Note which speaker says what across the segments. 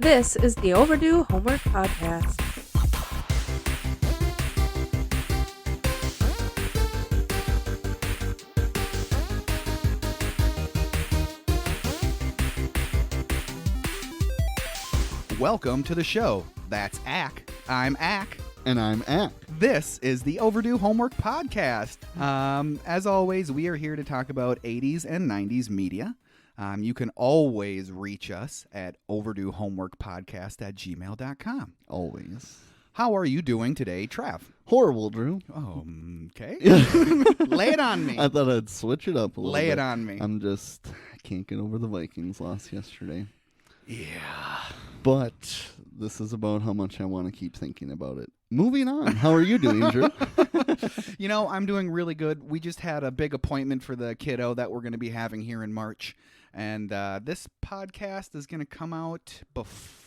Speaker 1: This is the Overdue Homework Podcast.
Speaker 2: Welcome to the show. That's AAKkAKK. I'm AAKkAKK.
Speaker 3: And I'm AAKkAKK.
Speaker 2: This is the Overdue Homework Podcast. As always, we are here to talk about 80s and 90s media. You can always reach us at overduehomeworkpodcast@gmail.com.
Speaker 3: Always.
Speaker 2: How are you doing today, Trav?
Speaker 3: Horrible, Drew.
Speaker 2: Oh, okay. Lay it on me.
Speaker 3: I thought I'd switch it up a little bit.
Speaker 2: Lay it on me.
Speaker 3: I can't get over the Vikings loss yesterday.
Speaker 2: Yeah.
Speaker 3: But this is about how much I want to keep thinking about it. Moving on. How are you doing, Drew?
Speaker 2: You know, I'm doing really good. We just had a big appointment for the kiddo that we're going to be having here in March. And this podcast is going to come out before?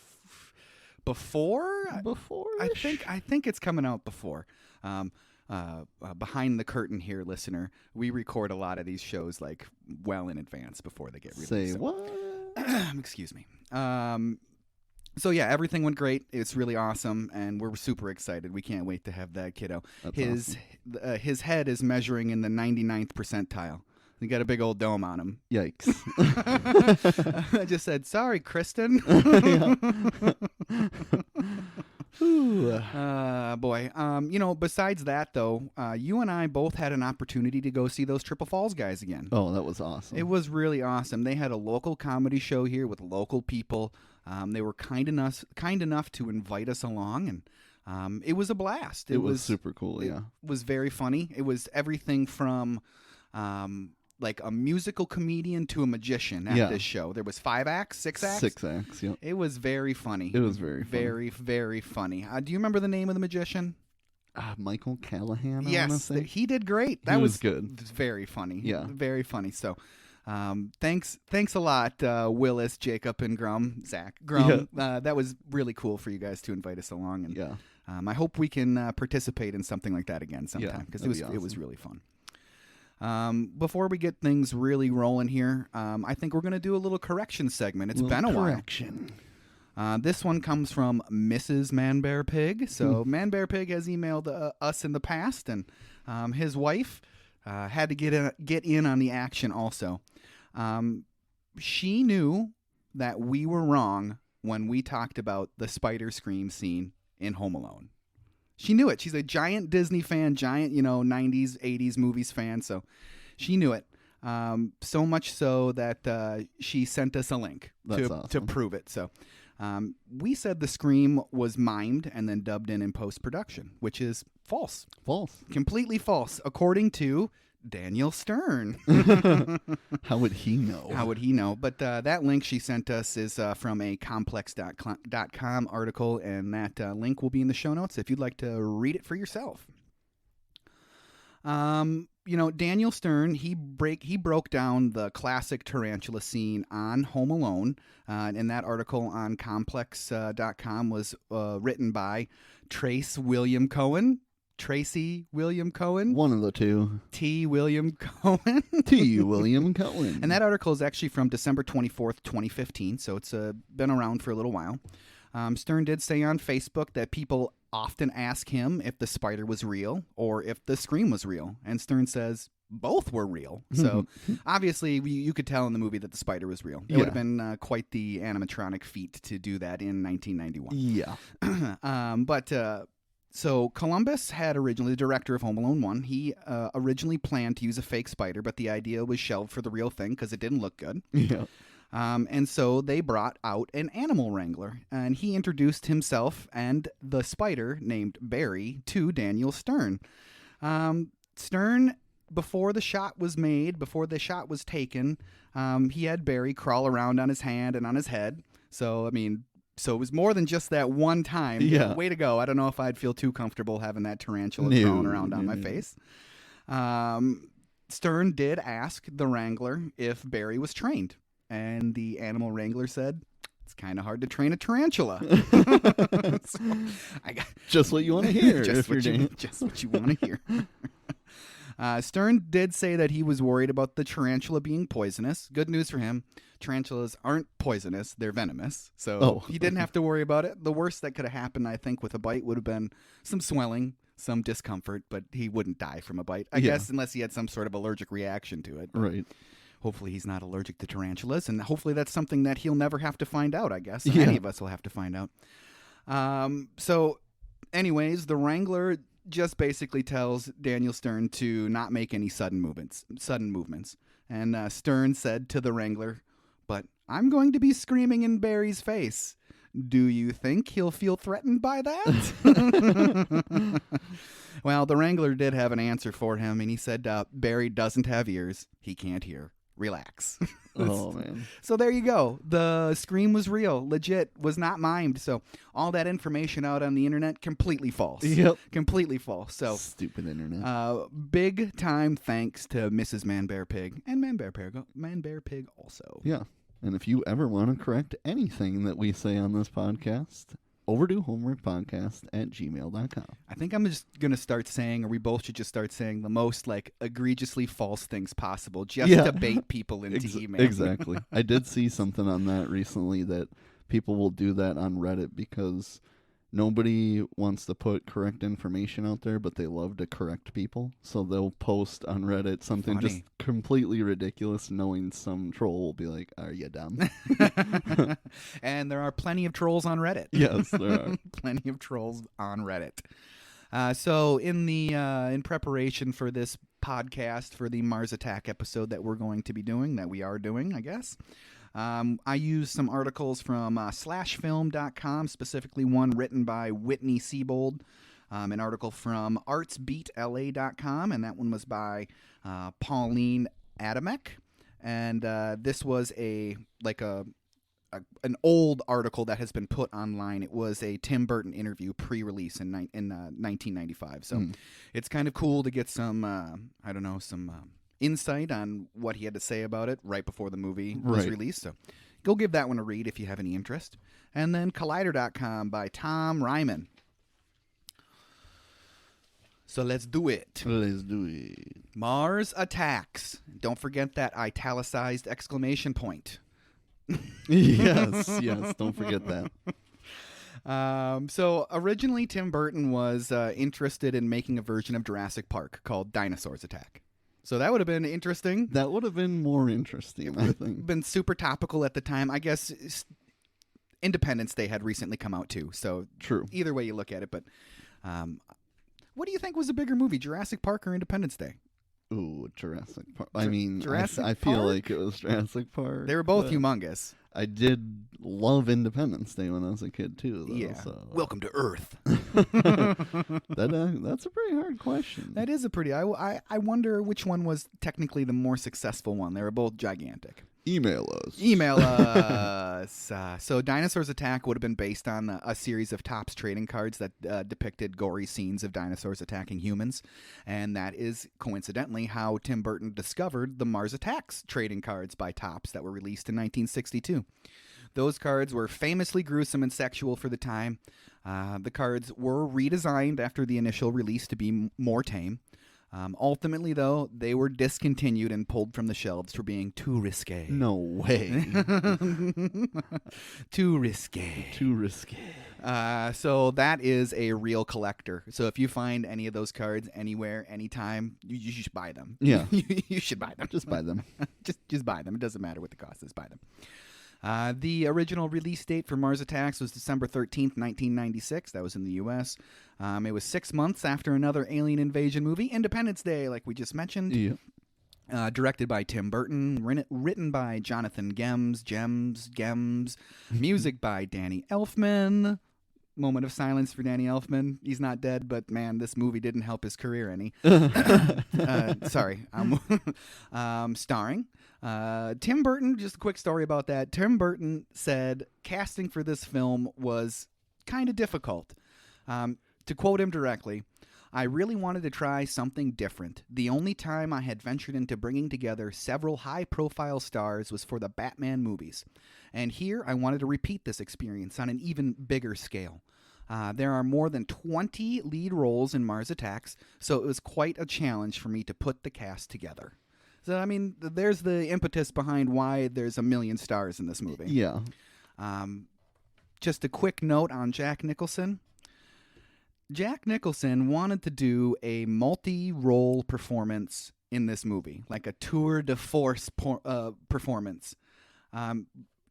Speaker 3: Before-ish?
Speaker 2: I think it's coming out before. Behind the curtain here, listener, we record a lot of these shows like well in advance before they get released.
Speaker 3: Say what?
Speaker 2: Excuse me. So yeah, everything went great. It's really awesome, and we're super excited. We can't wait to have that kiddo.
Speaker 3: That's awesome.
Speaker 2: His head is measuring in the 99th percentile. He got a big old dome on him.
Speaker 3: Yikes.
Speaker 2: I just said, sorry, Kristen. Boy. Besides that, though, you and I both had an opportunity to go see those Triple Falls guys again.
Speaker 3: Oh, that was awesome.
Speaker 2: It was really awesome. They had a local comedy show here with local people. They were kind enough to invite us along, and it was a blast.
Speaker 3: It was super cool, yeah.
Speaker 2: It was very funny. It was everything from like a musical comedian to a magician at this show. There was 5 acts, 6 acts?
Speaker 3: 6 acts, yeah.
Speaker 2: It was very funny.
Speaker 3: It was very funny.
Speaker 2: Very, very funny. Do you remember the name of the magician?
Speaker 3: Michael Callahan, I
Speaker 2: yes,
Speaker 3: want to say.
Speaker 2: He did great. That
Speaker 3: he was good.
Speaker 2: Very funny.
Speaker 3: Yeah.
Speaker 2: Very funny. So thanks a lot, Willis, Jacob, and Zach Grum.
Speaker 3: Yeah.
Speaker 2: That was really cool for you guys to invite us along. And
Speaker 3: yeah.
Speaker 2: I hope we can participate in something like that again sometime, because
Speaker 3: awesome.
Speaker 2: It was really fun. Before we get things really rolling here, I think we're going to do a little correction segment. It's been a while. This one comes from Mrs. Man-Bear Pig. So Man-Bear Pig has emailed us in the past, and his wife had to get in on the action also. She knew that we were wrong when we talked about the spider scream scene in Home Alone. She knew it. She's a giant Disney fan, 90s, 80s movies fan. So she knew it. So much so that she sent us a link to prove it. So we said the scream was mimed and then dubbed in post-production, which is false.
Speaker 3: False.
Speaker 2: Completely false, according to Daniel Stern.
Speaker 3: How would he know?
Speaker 2: How would he know? But that link she sent us is from a complex.com article, and that link will be in the show notes if you'd like to read it for yourself. Daniel Stern, he broke down the classic tarantula scene on Home Alone, and that article on complex.com was written by Tracy William Cohen.
Speaker 3: One of the two.
Speaker 2: T. William Cohen.
Speaker 3: T. William Cohen.
Speaker 2: And that article is actually from December 24th, 2015, so it's been around for a little while. Stern did say on Facebook that people often ask him if the spider was real or if the scream was real, and Stern says both were real. So obviously you could tell in the movie that the spider was real. It would have been quite the animatronic feat to do that in 1991.
Speaker 3: Yeah.
Speaker 2: So Columbus had originally, the director of Home Alone 1, he originally planned to use a fake spider, but the idea was shelved for the real thing because it didn't look good.
Speaker 3: Yeah.
Speaker 2: And so they brought out an animal wrangler, and he introduced himself and the spider named Barry to Daniel Stern. Stern, before the shot was taken, he had Barry crawl around on his hand and on his head. So it was more than just that one time.
Speaker 3: Yeah.
Speaker 2: Way to go. I don't know if I'd feel too comfortable having that tarantula crawling around on my face. Stern did ask the wrangler if Barry was trained, and the animal wrangler said, it's kind of hard to train a tarantula.
Speaker 3: Just what you want to hear.
Speaker 2: Just what you want to hear. Stern did say that he was worried about the tarantula being poisonous. Good news for him. Tarantulas aren't poisonous. They're venomous. So
Speaker 3: Oh.
Speaker 2: he didn't have to worry about it. The worst that could have happened, I think, with a bite would have been some swelling, some discomfort, but he wouldn't die from a bite, I guess, unless he had some sort of allergic reaction to it.
Speaker 3: Right.
Speaker 2: Hopefully he's not allergic to tarantulas, and hopefully that's something that he'll never have to find out, I guess. Any of us will have to find out. So, anyways, the Wrangler just basically tells Daniel Stern to not make any sudden movements. And Stern said to the Wrangler, "But I'm going to be screaming in Barry's face. Do you think he'll feel threatened by that?" Well, the Wrangler did have an answer for him, and he said, "Barry doesn't have ears. He can't hear. Relax."
Speaker 3: Oh, man.
Speaker 2: So there you go. The scream was real, legit, was not mimed. So all that information out on the internet, completely false.
Speaker 3: Yep.
Speaker 2: Completely false. So
Speaker 3: Stupid internet.
Speaker 2: big time thanks to Mrs. Man Bear Pig and Man Bear Pig also.
Speaker 3: Yeah. And if you ever want to correct anything that we say on this podcast, Overdue Homework Podcast at gmail.com.
Speaker 2: I think I'm just going to start saying, or we both should just start saying the most like egregiously false things possible just to bait people into email.
Speaker 3: Exactly. I did see something on that recently that people will do that on Reddit because nobody wants to put correct information out there, but they love to correct people. So they'll post on Reddit something just completely ridiculous, knowing some troll will be like, "Are you dumb?"
Speaker 2: And there are plenty of trolls on Reddit.
Speaker 3: Yes, there are.
Speaker 2: Plenty of trolls on Reddit. So in preparation for this podcast, for the Mars Attack episode that we are doing, I guess, I used some articles from slashfilm.com, specifically one written by Whitney Siebold, an article from artsbeatla.com, and that one was by Pauline Adamek. And this was an old article that has been put online. It was a Tim Burton interview pre-release in 1995. So it's kind of cool to get some, insight on what he had to say about it right before the movie was released. So go give that one a read if you have any interest. And then Collider.com by Tom Ryman. So let's do it.
Speaker 3: Let's do it.
Speaker 2: Mars Attacks. Don't forget that italicized exclamation point.
Speaker 3: Yes, don't forget that.
Speaker 2: So originally Tim Burton was interested in making a version of Jurassic Park called Dinosaurs Attack. So that would have been interesting.
Speaker 3: That would have been more interesting, I think.
Speaker 2: Been super topical at the time. I guess Independence Day had recently come out too. So
Speaker 3: true.
Speaker 2: Either way you look at it. But what do you think was a bigger movie, Jurassic Park or Independence Day?
Speaker 3: Ooh, Jurassic Park. I mean,
Speaker 2: Jurassic
Speaker 3: I feel
Speaker 2: Park?
Speaker 3: like it was Jurassic Park.
Speaker 2: They were both humongous.
Speaker 3: I did love Independence Day when I was a kid, too. Though,
Speaker 2: yeah.
Speaker 3: So.
Speaker 2: Welcome to Earth.
Speaker 3: That's a pretty hard question.
Speaker 2: That is a pretty... I wonder which one was technically the more successful one. They were both gigantic.
Speaker 3: Email
Speaker 2: us. So Dinosaurs Attack would have been based on a series of Topps trading cards that depicted gory scenes of dinosaurs attacking humans. And that is coincidentally how Tim Burton discovered the Mars Attacks trading cards by Topps that were released in 1962. Those cards were famously gruesome and sexual for the time. The cards were redesigned after the initial release to be more tame. Ultimately, though, they were discontinued and pulled from the shelves for being too risque.
Speaker 3: No way.
Speaker 2: Too risque.
Speaker 3: Too risque.
Speaker 2: So that is a real collector. So if you find any of those cards anywhere, anytime, you should buy them.
Speaker 3: Yeah.
Speaker 2: You should buy them.
Speaker 3: Just buy them.
Speaker 2: just buy them. It doesn't matter what the cost is. Buy them. The original release date for Mars Attacks was December 13th, 1996. That was in the U.S. It was 6 months after another alien invasion movie, Independence Day, like we just mentioned.
Speaker 3: Yeah.
Speaker 2: Directed by Tim Burton, written by Jonathan Gems, music by Danny Elfman. Moment of silence for Danny Elfman. He's not dead, but man, this movie didn't help his career any. Sorry. Starring Tim Burton. Just a quick story about that. Tim Burton said casting for this film was kind of difficult. To quote him directly, "I really wanted to try something different. The only time I had ventured into bringing together several high-profile stars was for the Batman movies. And here I wanted to repeat this experience on an even bigger scale. There are more than 20 lead roles in Mars Attacks, so it was quite a challenge for me to put the cast together." I mean, there's the impetus behind why there's a million stars in this movie.
Speaker 3: Yeah.
Speaker 2: Just a quick note on Jack Nicholson. Jack Nicholson wanted to do a multi-role performance in this movie, like a tour de force performance.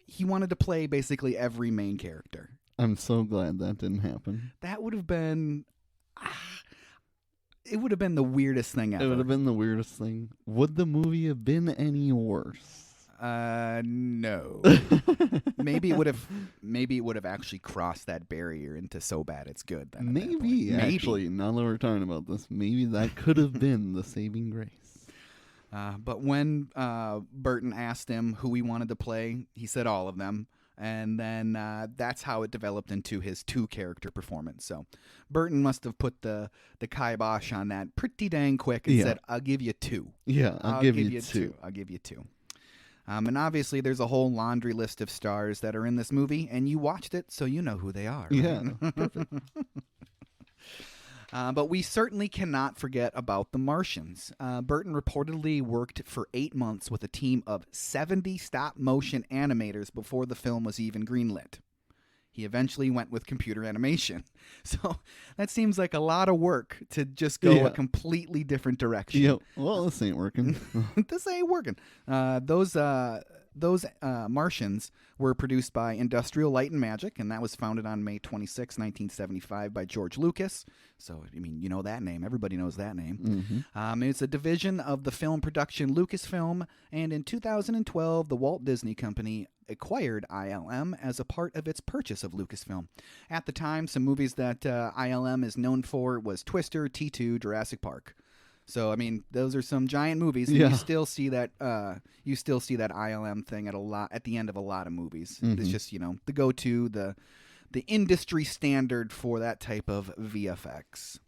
Speaker 2: He wanted to play basically every main character.
Speaker 3: I'm so glad that didn't happen.
Speaker 2: That would have been... it would have been the weirdest thing ever.
Speaker 3: It would have been the weirdest thing. Would the movie have been any worse?
Speaker 2: No. Maybe it would have actually crossed that barrier into so bad it's good. Then
Speaker 3: maybe, actually, now that we're talking about this, maybe that could have been the saving grace.
Speaker 2: But when Burton asked him who he wanted to play, he said all of them. And then that's how it developed into his 2-character performance. So Burton must have put the kibosh on that pretty dang quick and said, I'll give you 2.
Speaker 3: Yeah, I'll give you 2.
Speaker 2: I'll give you 2. And obviously there's a whole laundry list of stars that are in this movie, and you watched it, so you know who they are. Right?
Speaker 3: Yeah, perfect.
Speaker 2: But we certainly cannot forget about the Martians. Burton reportedly worked for 8 months with a team of 70 stop-motion animators before the film was even greenlit. He eventually went with computer animation. So that seems like a lot of work to just go a completely different direction.
Speaker 3: Yeah. Well, this ain't working.
Speaker 2: This ain't working. Those Martians were produced by Industrial Light and Magic, and that was founded on May 26, 1975 by George Lucas. So, I mean, you know that name. Everybody knows that name. Mm-hmm. It's a division of the film production Lucasfilm, and in 2012, the Walt Disney Company acquired ILM as a part of its purchase of Lucasfilm. At the time, some movies that ILM is known for was Twister, T2, Jurassic Park. So I mean, those are some giant movies, and you still see that ILM thing at the end of a lot of movies. Mm-hmm. It's just, you know, the go-to, the industry standard for that type of VFX.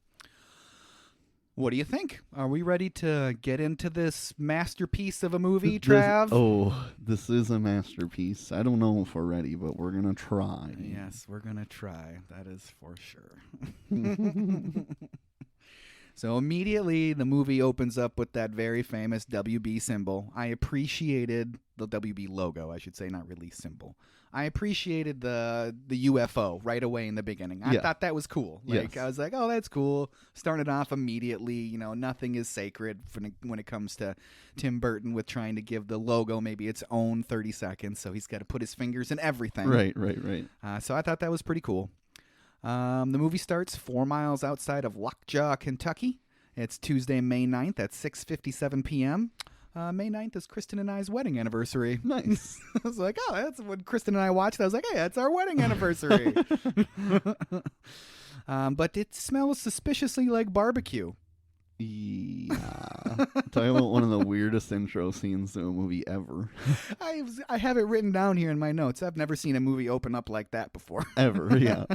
Speaker 2: What do you think? Are we ready to get into this masterpiece of a movie, Trav?
Speaker 3: This is a masterpiece. I don't know if we're ready, but we're gonna try.
Speaker 2: Yes, we're gonna try. That is for sure. So immediately the movie opens up with that very famous WB symbol. I appreciated the WB logo, I should say, not really symbol. I appreciated the UFO right away in the beginning. I thought that was cool. Like I was like, oh, that's cool. Started off immediately. You know, nothing is sacred when it comes to Tim Burton with trying to give the logo maybe its own 30 seconds. So he's got to put his fingers in everything.
Speaker 3: Right.
Speaker 2: So I thought that was pretty cool. The movie starts 4 miles outside of Lockjaw, Kentucky. It's Tuesday, May 9th at 6:57 p.m. May 9th is Kristen and I's wedding anniversary.
Speaker 3: Nice.
Speaker 2: I was like, oh, that's when Kristen and I watched. I was like, hey, that's our wedding anniversary. But it smells suspiciously like barbecue.
Speaker 3: Yeah. Talking about one of the weirdest intro scenes to a movie ever.
Speaker 2: I have it written down here in my notes. I've never seen a movie open up like that before.
Speaker 3: Ever, yeah.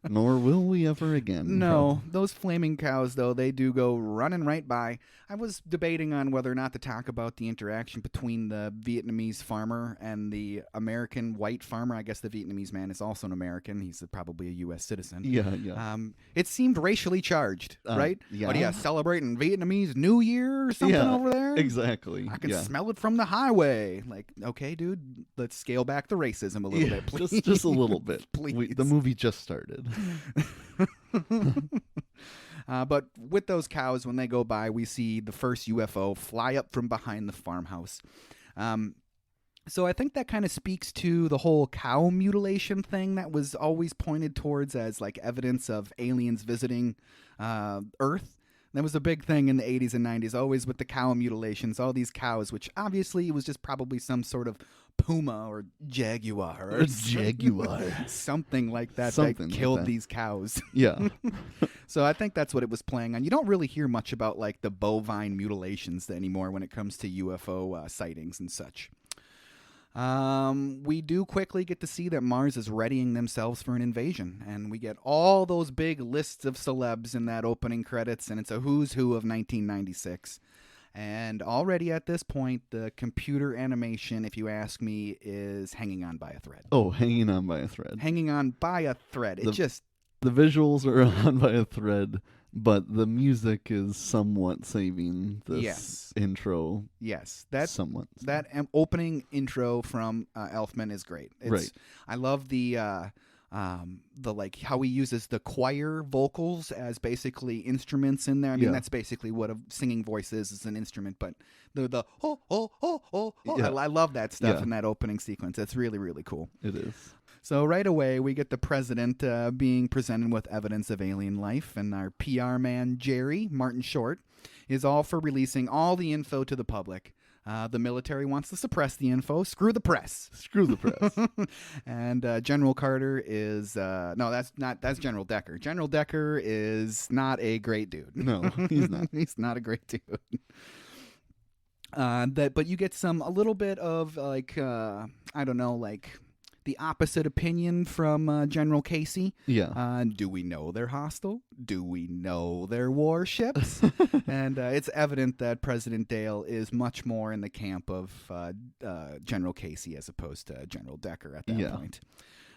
Speaker 3: Nor will we ever again.
Speaker 2: No, those flaming cows, though, they do go running right by. I was debating on whether or not to talk about the interaction between the Vietnamese farmer and the American white farmer. I guess the Vietnamese man is also an American. He's probably a U.S. citizen.
Speaker 3: Yeah.
Speaker 2: It seemed racially charged, right?
Speaker 3: Yeah.
Speaker 2: What are you celebrating Vietnamese New Year or something over there?
Speaker 3: Exactly.
Speaker 2: I can smell it from the highway. Like, okay, dude, let's scale back the racism a little bit, please.
Speaker 3: Just a little bit.
Speaker 2: Please.
Speaker 3: The movie just started.
Speaker 2: But with those cows, when they go by, we see the first UFO fly up from behind the farmhouse. So I think that kind of speaks to the whole cow mutilation thing that was always pointed towards as like evidence of aliens visiting Earth. That was a big thing in the 80s and 90s, always with the cow mutilations, all these cows, which obviously was just probably some sort of puma or jaguar or something like that that killed these cows.
Speaker 3: Yeah.
Speaker 2: So I think that's what it was playing on. You don't really hear much about like the bovine mutilations anymore when it comes to UFO sightings and such. We do quickly get to see that Mars is readying themselves for an invasion, and we get all those big lists of celebs in that opening credits, and it's a who's who of 1996. And already at this point, the computer animation, if you ask me, is hanging on by a thread.
Speaker 3: Oh, hanging on by a thread.
Speaker 2: Hanging on by a thread. The visuals are on by a thread.
Speaker 3: But the music is somewhat saving this intro.
Speaker 2: Yes,
Speaker 3: somewhat.
Speaker 2: That opening intro from Elfman is great.
Speaker 3: Right.
Speaker 2: I love the like how he uses the choir vocals as basically instruments in there. I mean, that's basically what a singing voice is an instrument. But the oh oh oh oh, I love that stuff in that opening sequence. That's really, really cool.
Speaker 3: It is.
Speaker 2: So right away, we get the president being presented with evidence of alien life, and our PR man, Jerry, Martin Short, is all for releasing all the info to the public. The military wants to suppress the info. Screw the press.
Speaker 3: Screw the press.
Speaker 2: And General Carter is... no, that's General Decker. General Decker is not a great dude.
Speaker 3: No, he's not.
Speaker 2: He's not a great dude. But you get a little bit of, like, I don't know, like... the opposite opinion from General Casey.
Speaker 3: Yeah.
Speaker 2: Do we know they're hostile? Do we know they're warships? And it's evident that President Dale is much more in the camp of General Casey as opposed to General Decker at that point.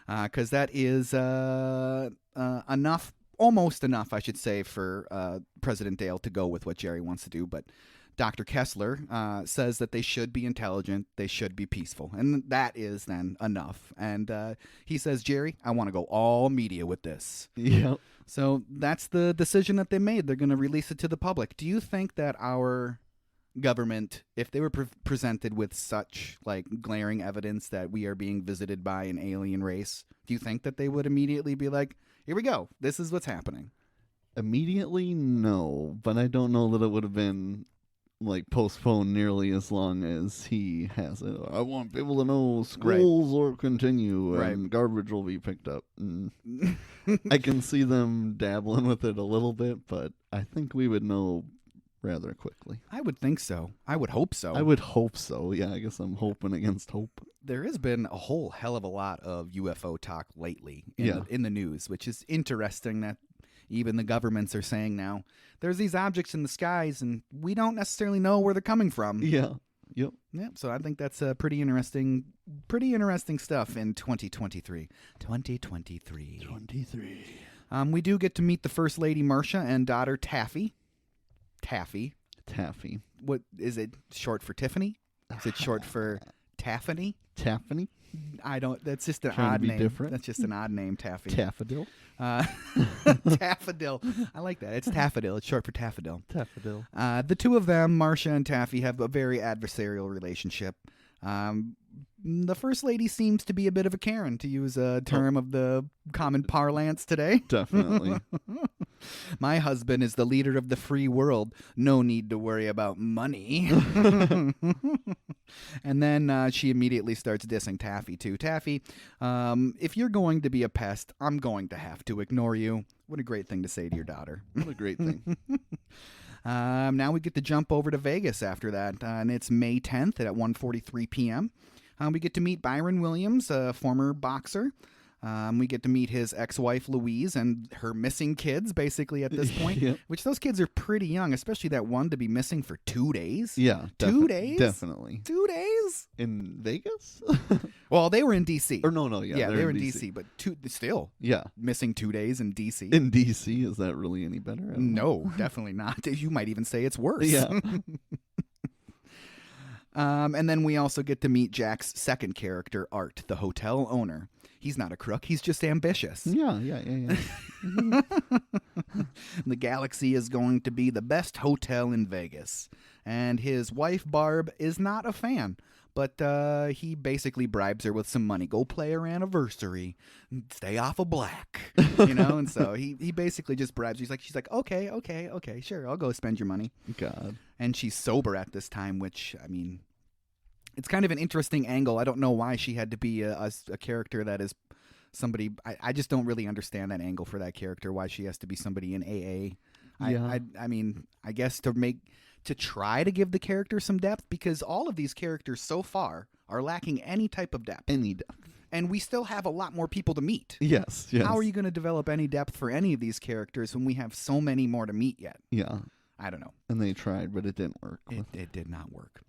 Speaker 2: Because that is enough, almost enough, I should say, for President Dale to go with what Jerry wants to do. But Dr. Kessler says that they should be intelligent, they should be peaceful, and that is then enough. And he says, Jerry, I want to go all media with this.
Speaker 3: Yep.
Speaker 2: So that's the decision that they made. They're going to release it to the public. Do you think that our government, if they were presented with such like glaring evidence that we are being visited by an alien race, do you think that they would immediately be like, here we go, this is what's happening?
Speaker 3: Immediately, no, but I don't know that it would have been like postponed nearly as long as he has it. I want people to know schools will continue and garbage will be picked up. I can see them dabbling with it a little bit, but I think we would know rather quickly.
Speaker 2: I would think so. I would hope so.
Speaker 3: I would hope so. Yeah, I guess I'm hoping against hope.
Speaker 2: There has been a whole hell of a lot of UFO talk lately in the news, which is interesting that even the governments are saying now, there's these objects in the skies and we don't necessarily know where they're coming from.
Speaker 3: Yeah. Yep.
Speaker 2: Yeah. So I think that's pretty interesting stuff in 2023. 2023. We do get to meet the First Lady Marcia and daughter Taffy. Taffy. What is it short for Tiffany? Is it short for Taffany?
Speaker 3: Taffany?
Speaker 2: I don't. That's just an
Speaker 3: Trying
Speaker 2: odd
Speaker 3: to be
Speaker 2: name.
Speaker 3: different.
Speaker 2: That's just an odd name, Taffy.
Speaker 3: Taffadil.
Speaker 2: Taffadil. I like that. It's Taffadil. It's short for Taffadil.
Speaker 3: Taffadil.
Speaker 2: The two of them, Marcia and Taffy, have a very adversarial relationship. The First Lady seems to be a bit of a Karen, to use a term of the common parlance today.
Speaker 3: Definitely.
Speaker 2: My husband is the leader of the free world. No need to worry about money. And then she immediately starts dissing Taffy, too. Taffy, if you're going to be a pest, I'm going to have to ignore you. What a great thing to say to your daughter.
Speaker 3: What a great thing.
Speaker 2: Now we get to jump over to Vegas after that, and it's May 10th at 1:43 p.m. We get to meet Byron Williams, a former boxer. We get to meet his ex-wife, Louise, and her missing kids, basically, at this point.
Speaker 3: Yep.
Speaker 2: Which those kids are pretty young, especially that one to be missing for 2 days.
Speaker 3: Yeah.
Speaker 2: 2 days?
Speaker 3: Definitely.
Speaker 2: 2 days?
Speaker 3: In Vegas?
Speaker 2: Well, they were in D.C.
Speaker 3: Or no, yeah.
Speaker 2: They were in D.C., but still.
Speaker 3: Yeah.
Speaker 2: Missing 2 days in D.C.
Speaker 3: In D.C., is that really any better? I don't know.
Speaker 2: No, definitely not. You might even say it's worse.
Speaker 3: Yeah.
Speaker 2: And then we also get to meet Jack's second character, Art, the hotel owner. He's not a crook. He's just ambitious.
Speaker 3: Yeah.
Speaker 2: The Galaxy is going to be the best hotel in Vegas. And his wife, Barb, is not a fan. But he basically bribes her with some money. Go play her anniversary. Stay off of black. And so he basically just bribes her. She's like, okay, sure, I'll go spend your money.
Speaker 3: God.
Speaker 2: And she's sober at this time, which, I mean, it's kind of an interesting angle. I don't know why she had to be a character that is somebody. I just don't really understand that angle for that character, why she has to be somebody in AA.
Speaker 3: Yeah.
Speaker 2: I mean, I guess to try to give the character some depth, because all of these characters so far are lacking any type of depth.
Speaker 3: Any depth.
Speaker 2: And we still have a lot more people to meet.
Speaker 3: Yes.
Speaker 2: How are you going to develop any depth for any of these characters when we have so many more to meet yet?
Speaker 3: Yeah.
Speaker 2: I don't know.
Speaker 3: And they tried, but it didn't work.
Speaker 2: It did not work.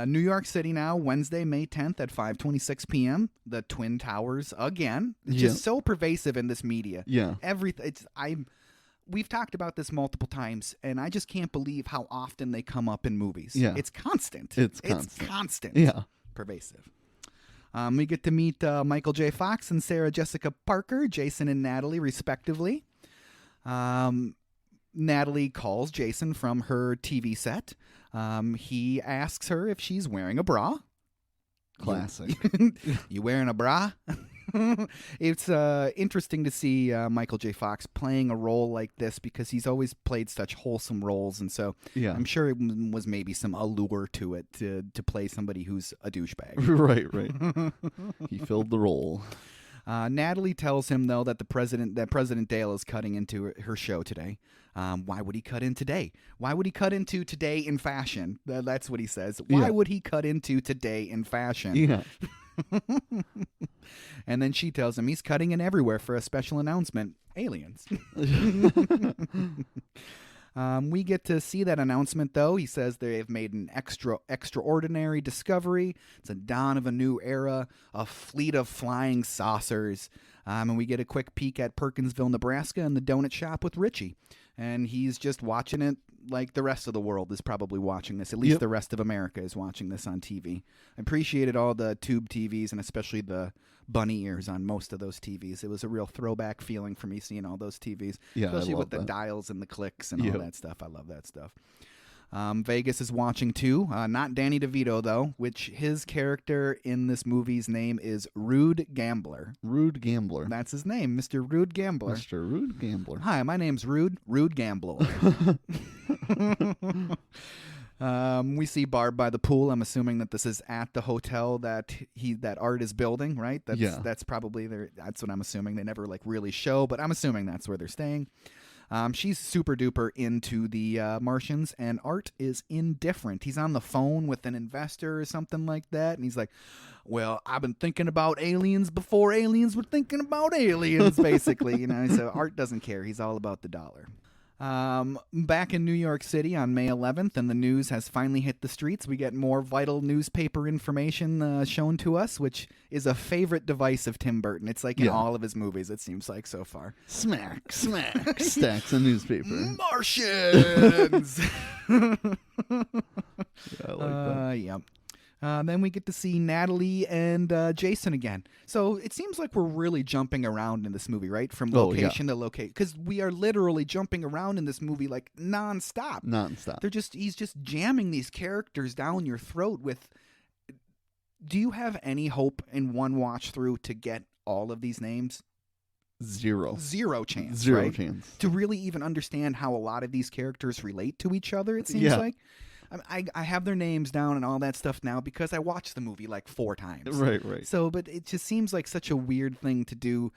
Speaker 2: New York City now, Wednesday, May 10th at 5:26 p.m. The Twin Towers again. It's just so pervasive in this media.
Speaker 3: Yeah.
Speaker 2: Everything. we've talked about this multiple times, and I just can't believe how often they come up in movies.
Speaker 3: Yeah.
Speaker 2: It's constant.
Speaker 3: It's constant. Yeah.
Speaker 2: Pervasive. We get to meet Michael J. Fox and Sarah Jessica Parker, Jason and Natalie, respectively. Natalie calls Jason from her TV set. He asks her if she's wearing a bra.
Speaker 3: Classic.
Speaker 2: You wearing a bra? It's interesting to see Michael J. Fox playing a role like this because he's always played such wholesome roles, and so I'm sure it was maybe some allure to it to play somebody who's a douchebag.
Speaker 3: Right. He filled the role.
Speaker 2: Natalie tells him though that President Dale is cutting into her show today. Why would he cut in today? Why would he cut into Today in Fashion? That's what he says. Why would he cut into Today in Fashion?
Speaker 3: Yeah.
Speaker 2: And then she tells him he's cutting in everywhere for a special announcement. Aliens. We get to see that announcement, though. He says they have made an extraordinary discovery. It's a dawn of a new era, a fleet of flying saucers. And we get a quick peek at Perkinsville, Nebraska, and the donut shop with Richie. And he's just watching it like the rest of the world is probably watching this. At least the rest of America is watching this on TV. I appreciated all the tube TVs and especially the bunny ears on most of those TVs. It was a real throwback feeling for me seeing all those TVs.
Speaker 3: Yeah,
Speaker 2: especially
Speaker 3: I love
Speaker 2: with the
Speaker 3: that.
Speaker 2: dials and the clicks and all that stuff. I love that stuff. Vegas is watching too. Not Danny DeVito, though, which his character in this movie's name is Rude Gambler.
Speaker 3: Rude Gambler.
Speaker 2: That's his name, Mr. Rude Gambler.
Speaker 3: Mr. Rude Gambler.
Speaker 2: Hi, my name's Rude Gambler. We see Barb by the pool. I'm assuming that this is at the hotel that Art is building, right? That's probably that's what I'm assuming. They never really show, but I'm assuming that's where they're staying. She's super duper into the Martians, and Art is indifferent. He's on the phone with an investor or something like that, and he's like, well, I've been thinking about aliens before aliens were thinking about aliens, basically. So Art doesn't care. He's all about the dollar. Back in New York City on May 11th, and the news has finally hit the streets. We get more vital newspaper information shown to us, which is a favorite device of Tim Burton. It's like in all of his movies, it seems like so far.
Speaker 3: Smack, stacks of newspaper.
Speaker 2: Martians!
Speaker 3: I like that.
Speaker 2: Yeah. Then we get to see Natalie and Jason again. So it seems like we're really jumping around in this movie, right? From location to location. Because we are literally jumping around in this movie like nonstop. He's just jamming these characters down your throat with... Do you have any hope in one watch through to get all of these names?
Speaker 3: Zero
Speaker 2: chance.
Speaker 3: Zero chance.
Speaker 2: To really even understand how a lot of these characters relate to each other, it seems like. I have their names down and all that stuff now because I watched the movie like 4 times.
Speaker 3: Right.
Speaker 2: So, but it just seems like such a weird thing to do.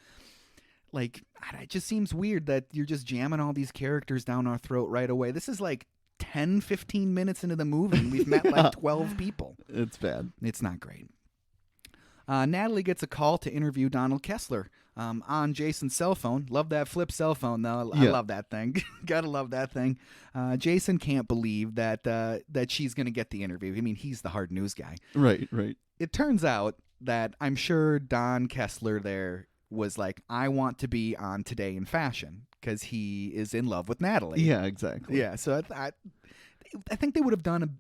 Speaker 2: Like, it just seems weird that you're just jamming all these characters down our throat right away. This is like 10, 15 minutes into the movie and we've met like 12 people.
Speaker 3: It's bad.
Speaker 2: It's not great. Natalie gets a call to interview Donald Kessler on Jason's cell phone. Love that flip cell phone, though. I love that thing. Gotta love that thing. Jason can't believe that she's going to get the interview. I mean, he's the hard news guy.
Speaker 3: Right.
Speaker 2: It turns out that I'm sure Don Kessler there was like, I want to be on Today in Fashion because he is in love with Natalie.
Speaker 3: Yeah, exactly.
Speaker 2: Yeah, so I think they would have done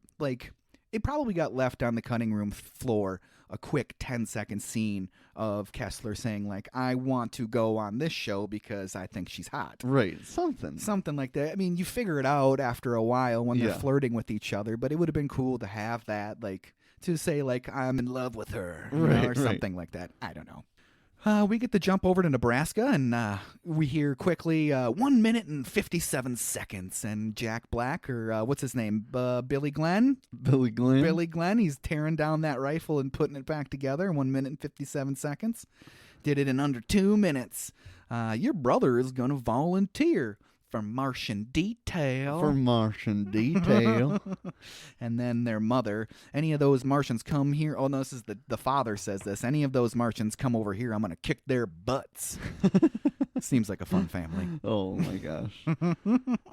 Speaker 2: it probably got left on the cutting room floor, a quick 10-second scene of Kessler saying, like, I want to go on this show because I think she's hot.
Speaker 3: Right. Something
Speaker 2: like that. I mean, you figure it out after a while when they're flirting with each other, but it would have been cool to have that, like, to say, like, I'm in love with her, or something like that. I don't know. We get to jump over to Nebraska, and we hear quickly 1 minute and 57 seconds. And Jack Black, or what's his name? Billy Glenn?
Speaker 3: Billy Glenn.
Speaker 2: He's tearing down that rifle and putting it back together in 1 minute and 57 seconds. Did it in under 2 minutes. Your brother is going to volunteer for Martian detail. And then their mother, any of those Martians come here. Oh, no, this is the father says this. Any of those Martians come over here, I'm going to kick their butts. Seems like a fun family.
Speaker 3: Oh my gosh.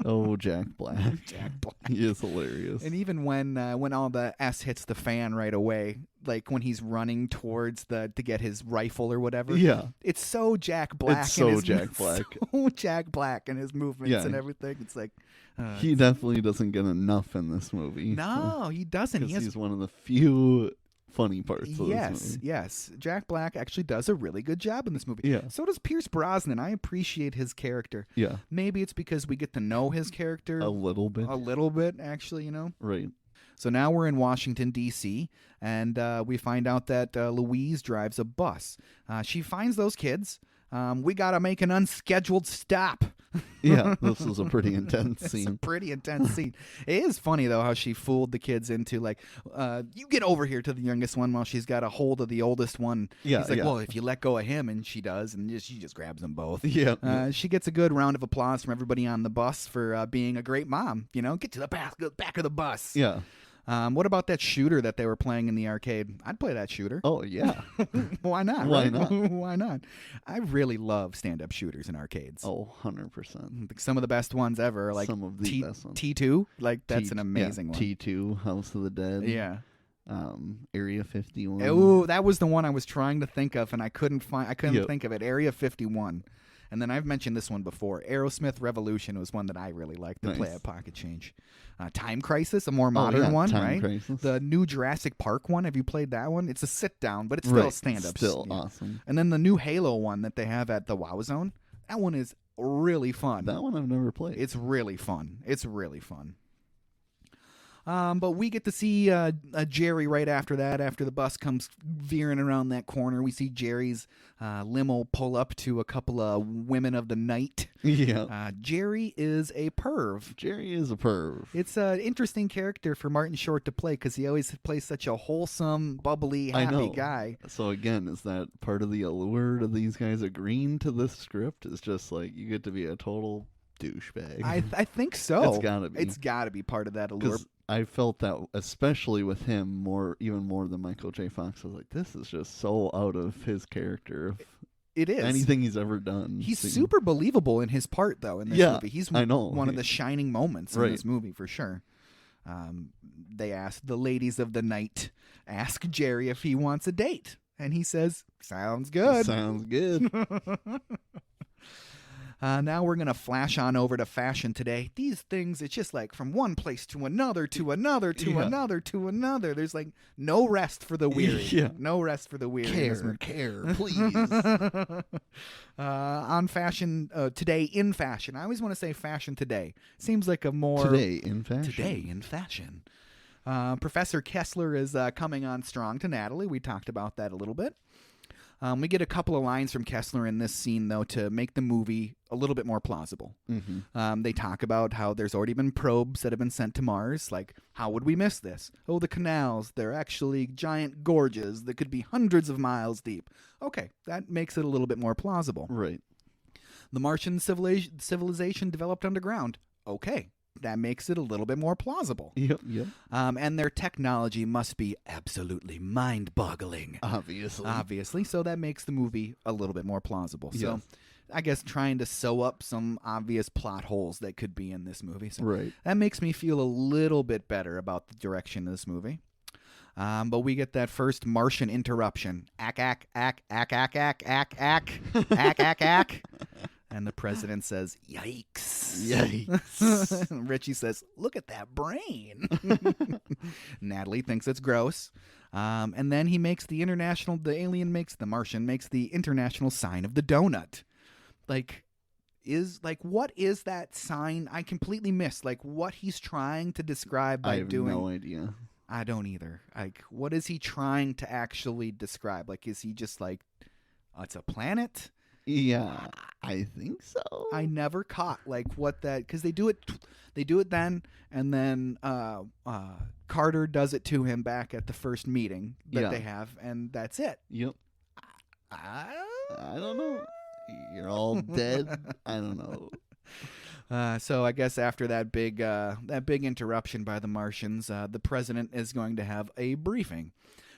Speaker 3: Oh, Jack Black.
Speaker 2: Jack Black.
Speaker 3: He is hilarious.
Speaker 2: And even when all the S hits the fan right away, like when he's running towards to get his rifle or whatever.
Speaker 3: Yeah.
Speaker 2: It's so Jack Black.
Speaker 3: It's so Jack Black.
Speaker 2: So Jack Black and his movements and everything. It's like
Speaker 3: he definitely doesn't get enough in this movie.
Speaker 2: No, he doesn't.
Speaker 3: He's one of the few funny parts of this movie.
Speaker 2: Yes. Jack Black actually does a really good job in this movie.
Speaker 3: Yeah.
Speaker 2: So does Pierce Brosnan. I appreciate his character.
Speaker 3: Yeah.
Speaker 2: Maybe it's because we get to know his character
Speaker 3: a little bit.
Speaker 2: A little bit, actually,
Speaker 3: Right.
Speaker 2: So now we're in Washington, D.C., and we find out that Louise drives a bus. She finds those kids. We got to make an unscheduled stop.
Speaker 3: Yeah, this is a pretty intense scene.
Speaker 2: It's a pretty intense scene. It is funny, though, how she fooled the kids into, like, you get over here to the youngest one while she's got a hold of the oldest one.
Speaker 3: Yeah,
Speaker 2: He's like, well, if you let go of him, and she does, and she just grabs them both.
Speaker 3: Yeah.
Speaker 2: She gets a good round of applause from everybody on the bus for being a great mom. Get to the back of the bus.
Speaker 3: Yeah.
Speaker 2: What about that shooter that they were playing in the arcade? I'd play that shooter.
Speaker 3: Oh, yeah.
Speaker 2: Why not?
Speaker 3: Why
Speaker 2: right?
Speaker 3: not?
Speaker 2: Why not? I really love stand-up shooters in arcades.
Speaker 3: Oh, 100%.
Speaker 2: Some of the best ones ever. Like
Speaker 3: some of the best ones.
Speaker 2: T2. Like, that's an amazing one.
Speaker 3: T2, House of the Dead.
Speaker 2: Yeah.
Speaker 3: Area 51.
Speaker 2: Oh, that was the one I was trying to think of, and I couldn't
Speaker 3: Yep.
Speaker 2: think of it. Area 51. And then I've mentioned this one before. Aerosmith Revolution was one that I really liked to play at Pocket Change. Time Crisis, a more modern one,
Speaker 3: Time
Speaker 2: right?
Speaker 3: Crisis.
Speaker 2: The new Jurassic Park one. Have you played that one? It's a sit down, but it's still a stand-up.
Speaker 3: Still awesome.
Speaker 2: And then the new Halo one that they have at the WoW Zone. That one is really fun.
Speaker 3: That one I've never played.
Speaker 2: It's really fun. It's really fun. But we get to see Jerry right after that. After the bus comes veering around that corner, we see Jerry's limo pull up to a couple of women of the night.
Speaker 3: Yeah.
Speaker 2: Jerry is a perv.
Speaker 3: Jerry is a perv.
Speaker 2: It's an interesting character for Martin Short to play because he always plays such a wholesome, bubbly, happy guy.
Speaker 3: So again, is that part of the allure to these guys agreeing to this script? Is just like you get to be a total douchebag.
Speaker 2: I think so.
Speaker 3: It's gotta be.
Speaker 2: It's gotta be part of that allure.
Speaker 3: I felt that, especially with him, even more than Michael J. Fox. I was like, this is just so out of his character.
Speaker 2: It is.
Speaker 3: Anything he's ever done.
Speaker 2: He's super believable in his part, though, in this movie. He's one of the shining moments in this movie, for sure. They ask the ladies of the night, ask Jerry if he wants a date. And he says, sounds good.
Speaker 3: Sounds good.
Speaker 2: Now we're going to flash on over to fashion today. These things, it's just like from one place to another, to another, to another, to another. There's like no rest for the weary.
Speaker 3: Yeah.
Speaker 2: No rest for the weary.
Speaker 3: Care, please.
Speaker 2: On fashion, today in fashion. I always want to say fashion today. Seems like a more...
Speaker 3: Today in fashion.
Speaker 2: Today in fashion. Professor Kessler is coming on strong to Natalie. We talked about that a little bit. We get a couple of lines from Kessler in this scene, though, to make the movie a little bit more plausible.
Speaker 3: Mm-hmm.
Speaker 2: They talk about how there's already been probes that have been sent to Mars. Like, how would we miss this? Oh, the canals. They're actually giant gorges that could be hundreds of miles deep. Okay, that makes it a little bit more plausible.
Speaker 3: Right.
Speaker 2: The Martian civilization developed underground. Okay. That makes it a little bit more plausible.
Speaker 3: Yep.
Speaker 2: And their technology must be absolutely mind-boggling. Obviously. So that makes the movie a little bit more plausible.
Speaker 3: Yes.
Speaker 2: So I guess trying to sew up some obvious plot holes that could be in this movie. So
Speaker 3: right.
Speaker 2: That makes me feel a little bit better about the direction of this movie. But we get that first Martian interruption. AAAKkAKK. And the president says, yikes. Richie says, look at that brain. Natalie thinks it's gross. And then the Martian makes the international sign of the donut. What is that sign? I completely missed, what he's trying to describe by doing.
Speaker 3: I have no idea.
Speaker 2: I don't either. What is he trying to actually describe? Is he just it's a planet?
Speaker 3: Yeah, I think so.
Speaker 2: I never caught what that, because they do it then, and then Carter does it to him back at the first meeting that they have, and that's it.
Speaker 3: Yep. I don't know. You're all dead. I don't know.
Speaker 2: So I guess after that big interruption by the Martians, the president is going to have a briefing.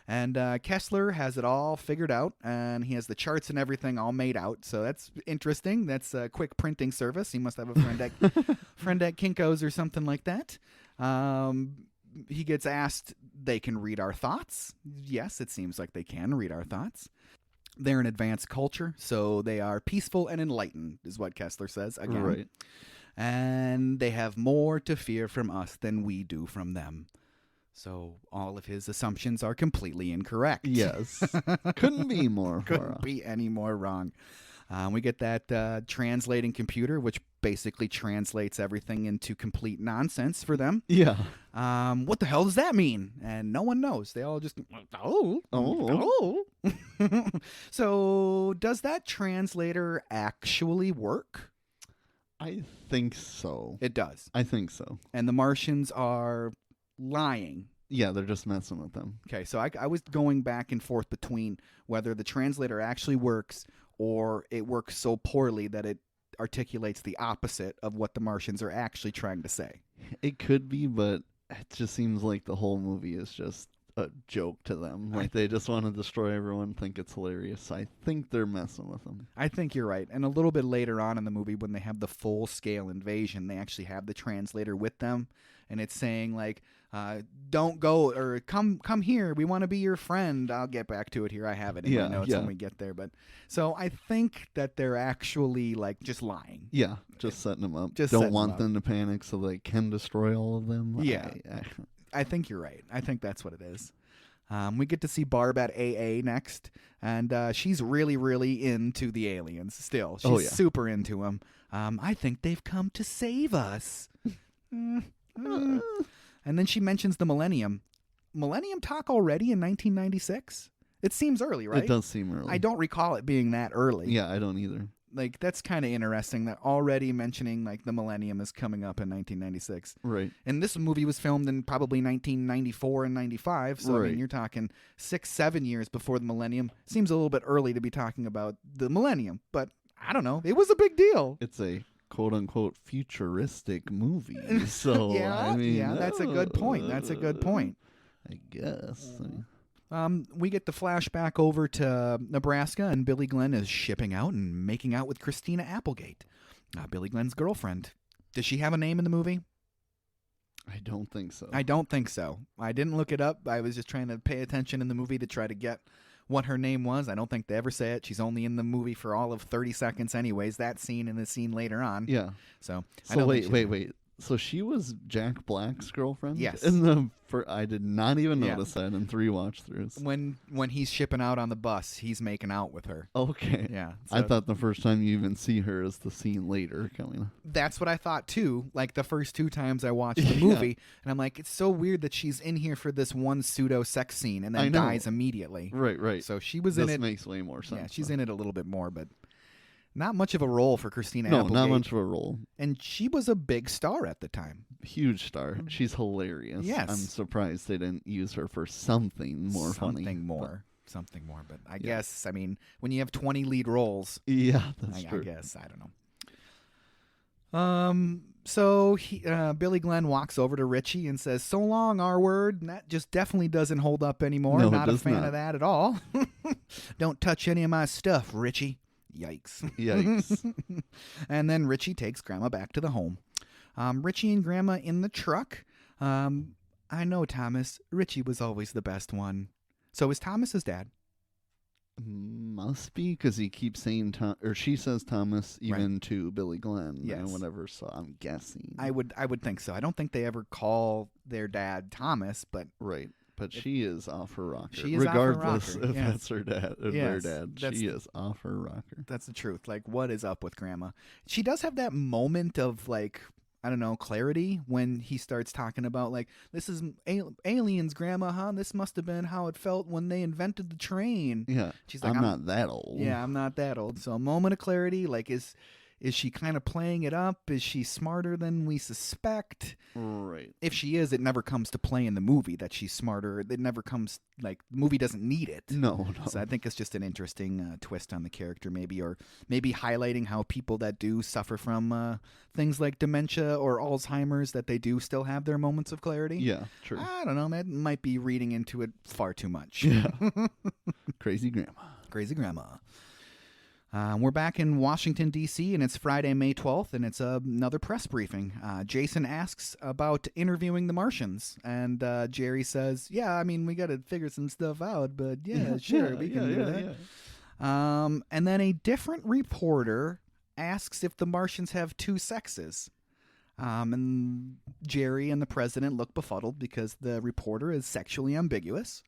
Speaker 2: And Kessler has it all figured out, and he has the charts and everything all made out. So that's interesting. That's a quick printing service. He must have a friend at Kinko's or something like that. He gets asked, they can read our thoughts. Yes, it seems like they can read our thoughts. They're an advanced culture, so they are peaceful and enlightened, is what Kessler says again.
Speaker 3: Right.
Speaker 2: And they have more to fear from us than we do from them. So all of his assumptions are completely incorrect.
Speaker 3: Yes. Couldn't be more.
Speaker 2: Couldn't be any more wrong. We get that translating computer, which basically translates everything into complete nonsense for them.
Speaker 3: Yeah.
Speaker 2: What the hell does that mean? And no one knows. They all just, oh. So does that translator actually work?
Speaker 3: I think so.
Speaker 2: It does.
Speaker 3: I think so.
Speaker 2: And the Martians are lying.
Speaker 3: Yeah, they're just messing with them.
Speaker 2: Okay, so I was going back and forth between whether the translator actually works or it works so poorly that it articulates the opposite of what the Martians are actually trying to say.
Speaker 3: It could be, but it just seems like the whole movie is just a joke to them. Like they just want to destroy everyone, think it's hilarious. I think they're messing with them.
Speaker 2: I think you're right. And a little bit later on in the movie, when they have the full-scale invasion, they actually have the translator with them. And it's saying, like, don't go, or come here. We want to be your friend. I'll get back to it here. I have it in my notes when we get there. But so I think that they're actually, like, just lying.
Speaker 3: Yeah, just setting them up.
Speaker 2: Just
Speaker 3: don't want them to panic so they can destroy all of them.
Speaker 2: Yeah. I think you're right. I think that's what it is. We get to see Barb at AA next, and she's really, really into the aliens still. She's super into them. I think they've come to save us. And then she mentions the Millennium. Millennium talk already in 1996? It seems early, right?
Speaker 3: It does seem early.
Speaker 2: I don't recall it being that early.
Speaker 3: Yeah, I don't either.
Speaker 2: Like, that's kind of interesting that already mentioning, like, the Millennium is coming up in 1996.
Speaker 3: Right.
Speaker 2: And this movie was filmed in probably 1994 and 95. So, I mean, you're talking 6-7 years before the Millennium. Seems a little bit early to be talking about the Millennium. But, I don't know. It was a big deal.
Speaker 3: It's a quote-unquote futuristic movie. So, I mean...
Speaker 2: that's a good point. That's a good point.
Speaker 3: I guess.
Speaker 2: We get the flashback over to Nebraska, and Billy Glenn is shipping out and making out with Christina Applegate, Billy Glenn's girlfriend. Does she have a name in the movie?
Speaker 3: I don't think so.
Speaker 2: I don't think so. I didn't look it up. I was just trying to pay attention in the movie to try to get what her name was. I don't think they ever say it. She's only in the movie for all of 30 seconds anyways, that scene and the scene later on.
Speaker 3: Yeah.
Speaker 2: So
Speaker 3: wait. So she was Jack Black's girlfriend?
Speaker 2: Yes.
Speaker 3: I did not even notice that in 3 watch-throughs.
Speaker 2: When he's shipping out on the bus, he's making out with her.
Speaker 3: Okay.
Speaker 2: Yeah.
Speaker 3: I thought the first time you even see her is the scene later coming up.
Speaker 2: That's what I thought too. Like the first 2 times I watched the movie, and I'm like, it's so weird that she's in here for this one pseudo sex scene and then dies immediately.
Speaker 3: Right.
Speaker 2: So she was in it.
Speaker 3: This makes way more sense.
Speaker 2: Yeah, she's in it a little bit more, but not much of a role for Christina Applegate.
Speaker 3: No, not much of a role.
Speaker 2: And she was a big star at the time.
Speaker 3: Huge star. She's hilarious.
Speaker 2: Yes.
Speaker 3: I'm surprised they didn't use her for something more funny.
Speaker 2: Something more. But I guess, I mean, when you have 20 lead roles.
Speaker 3: Yeah, that's true.
Speaker 2: I guess. I don't know. So Billy Glenn walks over to Richie and says, "So long, R-word." And that just definitely doesn't hold up anymore.
Speaker 3: No,
Speaker 2: not a fan of that at all. Don't touch any of my stuff, Richie. Yikes. And then Richie takes Grandma back to the home. Richie and Grandma in the truck. I know, Thomas. Richie was always the best one. So is Thomas his dad?
Speaker 3: Must be, because he keeps saying she says Thomas even to Billy Glenn and whatever, so I'm guessing.
Speaker 2: I would think so. I don't think they ever call their dad Thomas, but
Speaker 3: right. But she is off her rocker.
Speaker 2: She is
Speaker 3: regardless
Speaker 2: off her rocker.
Speaker 3: if that's her dad or their dad. She is off her rocker.
Speaker 2: That's the truth. Like, what is up with Grandma? She does have that moment of, like, I don't know, clarity when he starts talking about, like, this is aliens, Grandma, huh? This must have been how it felt when they invented the train.
Speaker 3: Yeah.
Speaker 2: She's like,
Speaker 3: I'm not that old.
Speaker 2: Yeah, I'm not that old. So a moment of clarity, like, is Is she kind of playing it up? Is she smarter than we suspect?
Speaker 3: Right.
Speaker 2: If she is, it never comes to play in the movie that she's smarter. It never comes, like, the movie doesn't need it.
Speaker 3: No.
Speaker 2: So I think it's just an interesting twist on the character, maybe, or maybe highlighting how people that do suffer from things like dementia or Alzheimer's, that they do still have their moments of clarity.
Speaker 3: Yeah, true.
Speaker 2: I don't know. That might be reading into it far too much.
Speaker 3: Yeah. Crazy grandma.
Speaker 2: Crazy grandma. We're back in Washington, D.C., and it's Friday, May 12th, and it's another press briefing. Jason asks about interviewing the Martians, and Jerry says, yeah, I mean, we got to figure some stuff out, but yeah, sure, we can do that. Yeah. And then a different reporter asks if the Martians have two sexes. And Jerry and the president look befuddled because the reporter is sexually ambiguous,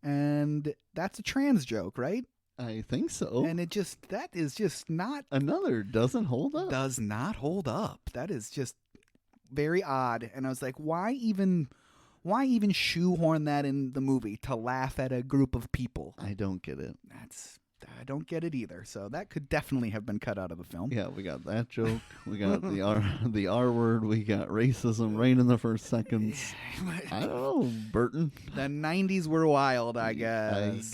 Speaker 2: and that's a trans joke, right?
Speaker 3: I think so.
Speaker 2: And that is just not...
Speaker 3: Another doesn't hold up.
Speaker 2: Does not hold up. That is just very odd. And I was like, why even shoehorn that in the movie to laugh at a group of people?
Speaker 3: I don't get it.
Speaker 2: I don't get it either. So that could definitely have been cut out of the film.
Speaker 3: Yeah, we got that joke. We got the R word. We got racism right in the first seconds. I don't know, Burton.
Speaker 2: The 90s were wild, I guess.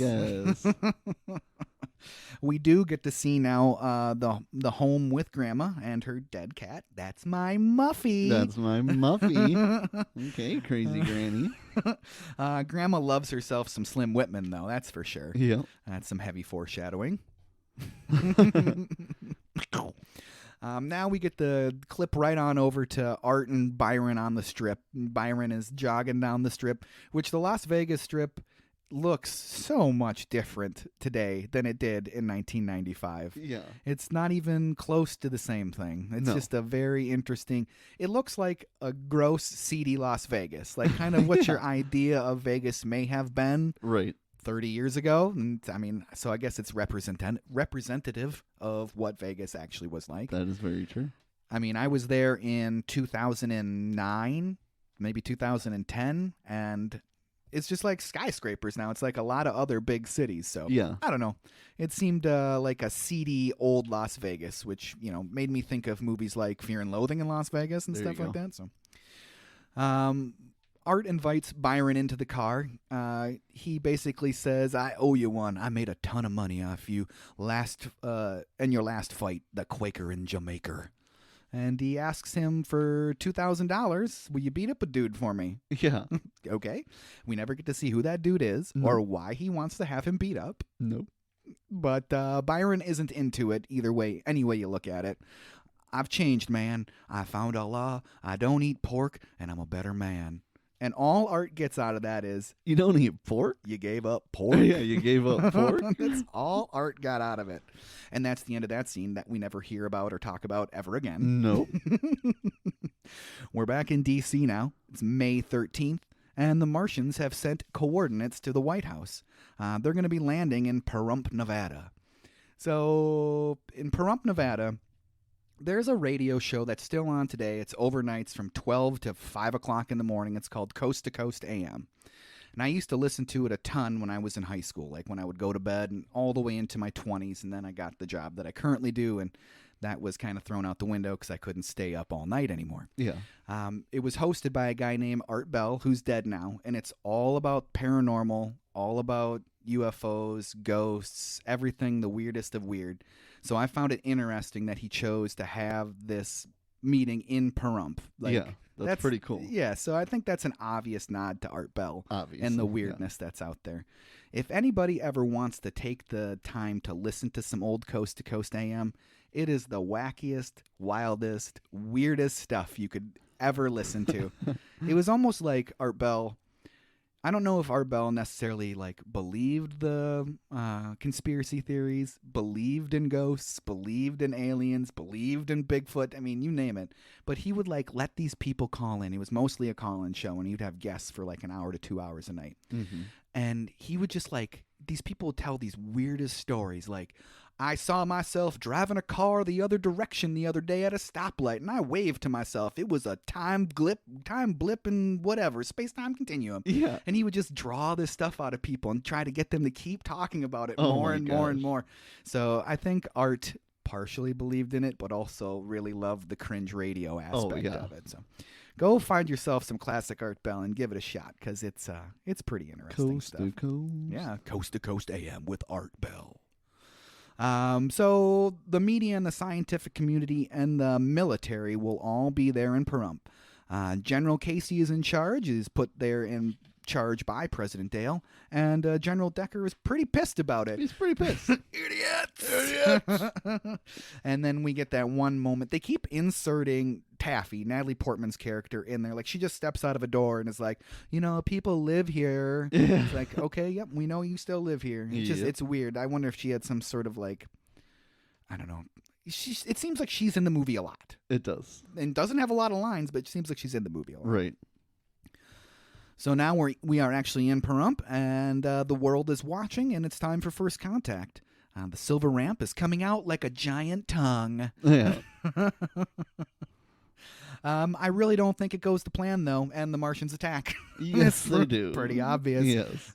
Speaker 2: We do get to see now the home with Grandma and her dead cat. That's my Muffy.
Speaker 3: That's my Muffy. Okay, crazy granny.
Speaker 2: Grandma loves herself some Slim Whitman, though. That's for sure.
Speaker 3: Yeah.
Speaker 2: That's some heavy foreshadowing. Now we get the clip right on over to Art and Byron on the strip. Byron is jogging down the strip, which the Las Vegas strip looks so much different today than it did in 1995.
Speaker 3: Yeah.
Speaker 2: It's not even close to the same thing. It's just a very interesting... It looks like a gross, seedy Las Vegas. Like kind of what your idea of Vegas may have been.
Speaker 3: Right.
Speaker 2: 30 years ago. And I mean, so I guess it's representative of what Vegas actually was like.
Speaker 3: That is very true.
Speaker 2: I mean, I was there in 2009, maybe 2010, and it's just like skyscrapers now. It's like a lot of other big cities. So
Speaker 3: yeah.
Speaker 2: I don't know. It seemed like a seedy old Las Vegas, which, you know, made me think of movies like Fear and Loathing in Las Vegas and stuff like that. So Art invites Byron into the car. He basically says, I owe you one. I made a ton of money off you in your last fight, the Quaker in Jamaica. And he asks him for $2,000. Will you beat up a dude for me?
Speaker 3: Yeah.
Speaker 2: Okay. We never get to see who that dude is or why he wants to have him beat up.
Speaker 3: Nope.
Speaker 2: But Byron isn't into it either way, any way you look at it. I've changed, man. I found Allah. I don't eat pork, and I'm a better man. And all Art gets out of that is...
Speaker 3: You don't eat pork?
Speaker 2: You gave up pork?
Speaker 3: Yeah, you gave up pork?
Speaker 2: That's all Art got out of it. And that's the end of that scene that we never hear about or talk about ever again.
Speaker 3: Nope.
Speaker 2: We're back in D.C. now. It's May 13th, and the Martians have sent coordinates to the White House. They're going to be landing in Pahrump, Nevada. So, in Pahrump, Nevada... There's a radio show that's still on today. It's overnights from 12 to 5 o'clock in the morning. It's called Coast to Coast AM. And I used to listen to it a ton when I was in high school, like when I would go to bed and all the way into my 20s. And then I got the job that I currently do, and that was kind of thrown out the window because I couldn't stay up all night anymore.
Speaker 3: Yeah.
Speaker 2: It was hosted by a guy named Art Bell, who's dead now. And it's all about paranormal, all about UFOs, ghosts, everything the weirdest of weird. So I found it interesting that he chose to have this meeting in Pahrump. Like,
Speaker 3: yeah, that's pretty cool.
Speaker 2: Yeah, so I think that's an obvious nod to Art Bell.
Speaker 3: Obviously,
Speaker 2: and the weirdness that's out there. If anybody ever wants to take the time to listen to some old Coast to Coast AM, it is the wackiest, wildest, weirdest stuff you could ever listen to. It was almost like Art Bell... I don't know if Art Bell necessarily believed the conspiracy theories, believed in ghosts, believed in aliens, believed in Bigfoot. I mean, you name it. But he would let these people call in. It was mostly a call-in show, and he'd have guests for an hour to 2 hours a night. Mm-hmm. And he would just these people would tell these weirdest stories. I saw myself driving a car the other direction the other day at a stoplight, and I waved to myself. It was a time blip and whatever, space-time continuum.
Speaker 3: Yeah.
Speaker 2: And he would just draw this stuff out of people and try to get them to keep talking about it more and more and more. So I think Art partially believed in it, but also really loved the cringe radio aspect
Speaker 3: yeah.
Speaker 2: of it. So go find yourself some classic Art Bell and give it a shot, because it's pretty interesting
Speaker 3: Coast
Speaker 2: stuff.
Speaker 3: to coast.
Speaker 2: Yeah, Coast to Coast AM with Art Bell. So the media and the scientific community and the military will all be there in Pahrump. General Casey is in charge, is put there in charge by President Dale, and General Decker is pretty pissed about it.
Speaker 3: He's pretty pissed.
Speaker 2: Idiots! And then we get that one moment. They keep inserting Taffy, Natalie Portman's character, in there. Like, she just steps out of a door and is like, people live here. It's like, okay, yep, we know you still live here. It's just, it's weird. I wonder if she had some sort of, like, I don't know. It seems like she's in the movie a lot.
Speaker 3: It does.
Speaker 2: And doesn't have a lot of lines, but it seems like she's in the movie a lot.
Speaker 3: Right.
Speaker 2: So now we are actually in Pahrump, and the world is watching, and it's time for first contact. The silver ramp is coming out like a giant tongue.
Speaker 3: Yeah.
Speaker 2: I really don't think it goes to plan, though, and the Martians attack.
Speaker 3: Yes, they do.
Speaker 2: Pretty obvious.
Speaker 3: Yes.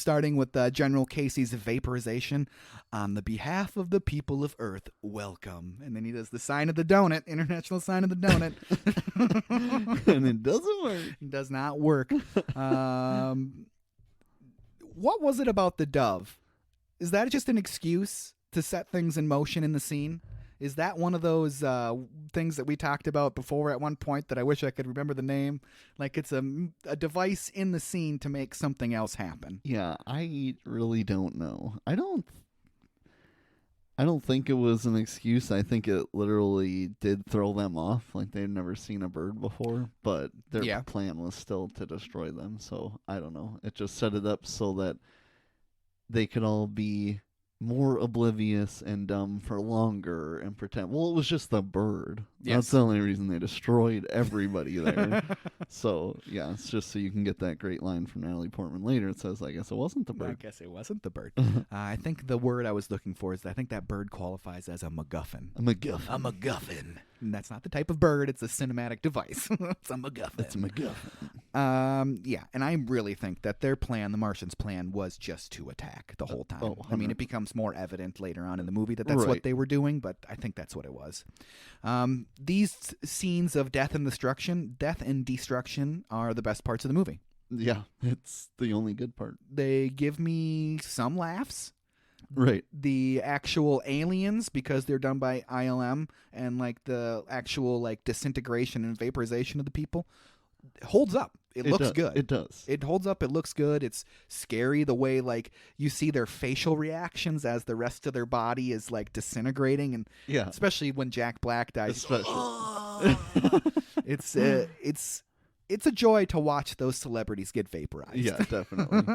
Speaker 2: Starting with General Casey's vaporization. On the behalf of the people of Earth, welcome. And then he does the sign of the donut, international sign of the donut.
Speaker 3: And it doesn't work.
Speaker 2: It does not work. What was it about the dove? Is that just an excuse to set things in motion in the scene? Is that one of those things that we talked about before at one point that I wish I could remember the name? Like, it's a device in the scene to make something else happen.
Speaker 3: Yeah, I really don't know. I don't think it was an excuse. I think it literally did throw them off. Like, they'd never seen a bird before, but their plan was still to destroy them. So, I don't know. It just set it up so that they could all be more oblivious and dumb for longer and pretend. Well, it was just the bird.
Speaker 2: Yes.
Speaker 3: That's the only reason they destroyed everybody there. So, yeah, it's just so you can get that great line from Natalie Portman later. It says, I guess it wasn't the bird.
Speaker 2: I guess it wasn't the bird. I think the word I was looking for is I think that bird qualifies as a MacGuffin.
Speaker 3: A MacGuffin.
Speaker 2: A MacGuffin. And that's not the type of bird. It's a cinematic device. It's a MacGuffin.
Speaker 3: It's a MacGuffin.
Speaker 2: Yeah, and I really think that their plan, the Martians' plan, was just to attack the whole time. I mean, it becomes more evident later on in the movie that that's what they were doing, but I think that's what it was. These scenes of death and destruction are the best parts of the movie.
Speaker 3: Yeah, it's the only good part.
Speaker 2: They give me some laughs.
Speaker 3: Right.
Speaker 2: The actual aliens, because they're done by ILM, and like the actual like disintegration and vaporization of the people, holds up. It looks good.
Speaker 3: It does.
Speaker 2: It holds up. It looks good. It's scary the way like you see their facial reactions as the rest of their body is like disintegrating, and especially when Jack Black dies. It's a joy to watch those celebrities get vaporized.
Speaker 3: Yeah, definitely.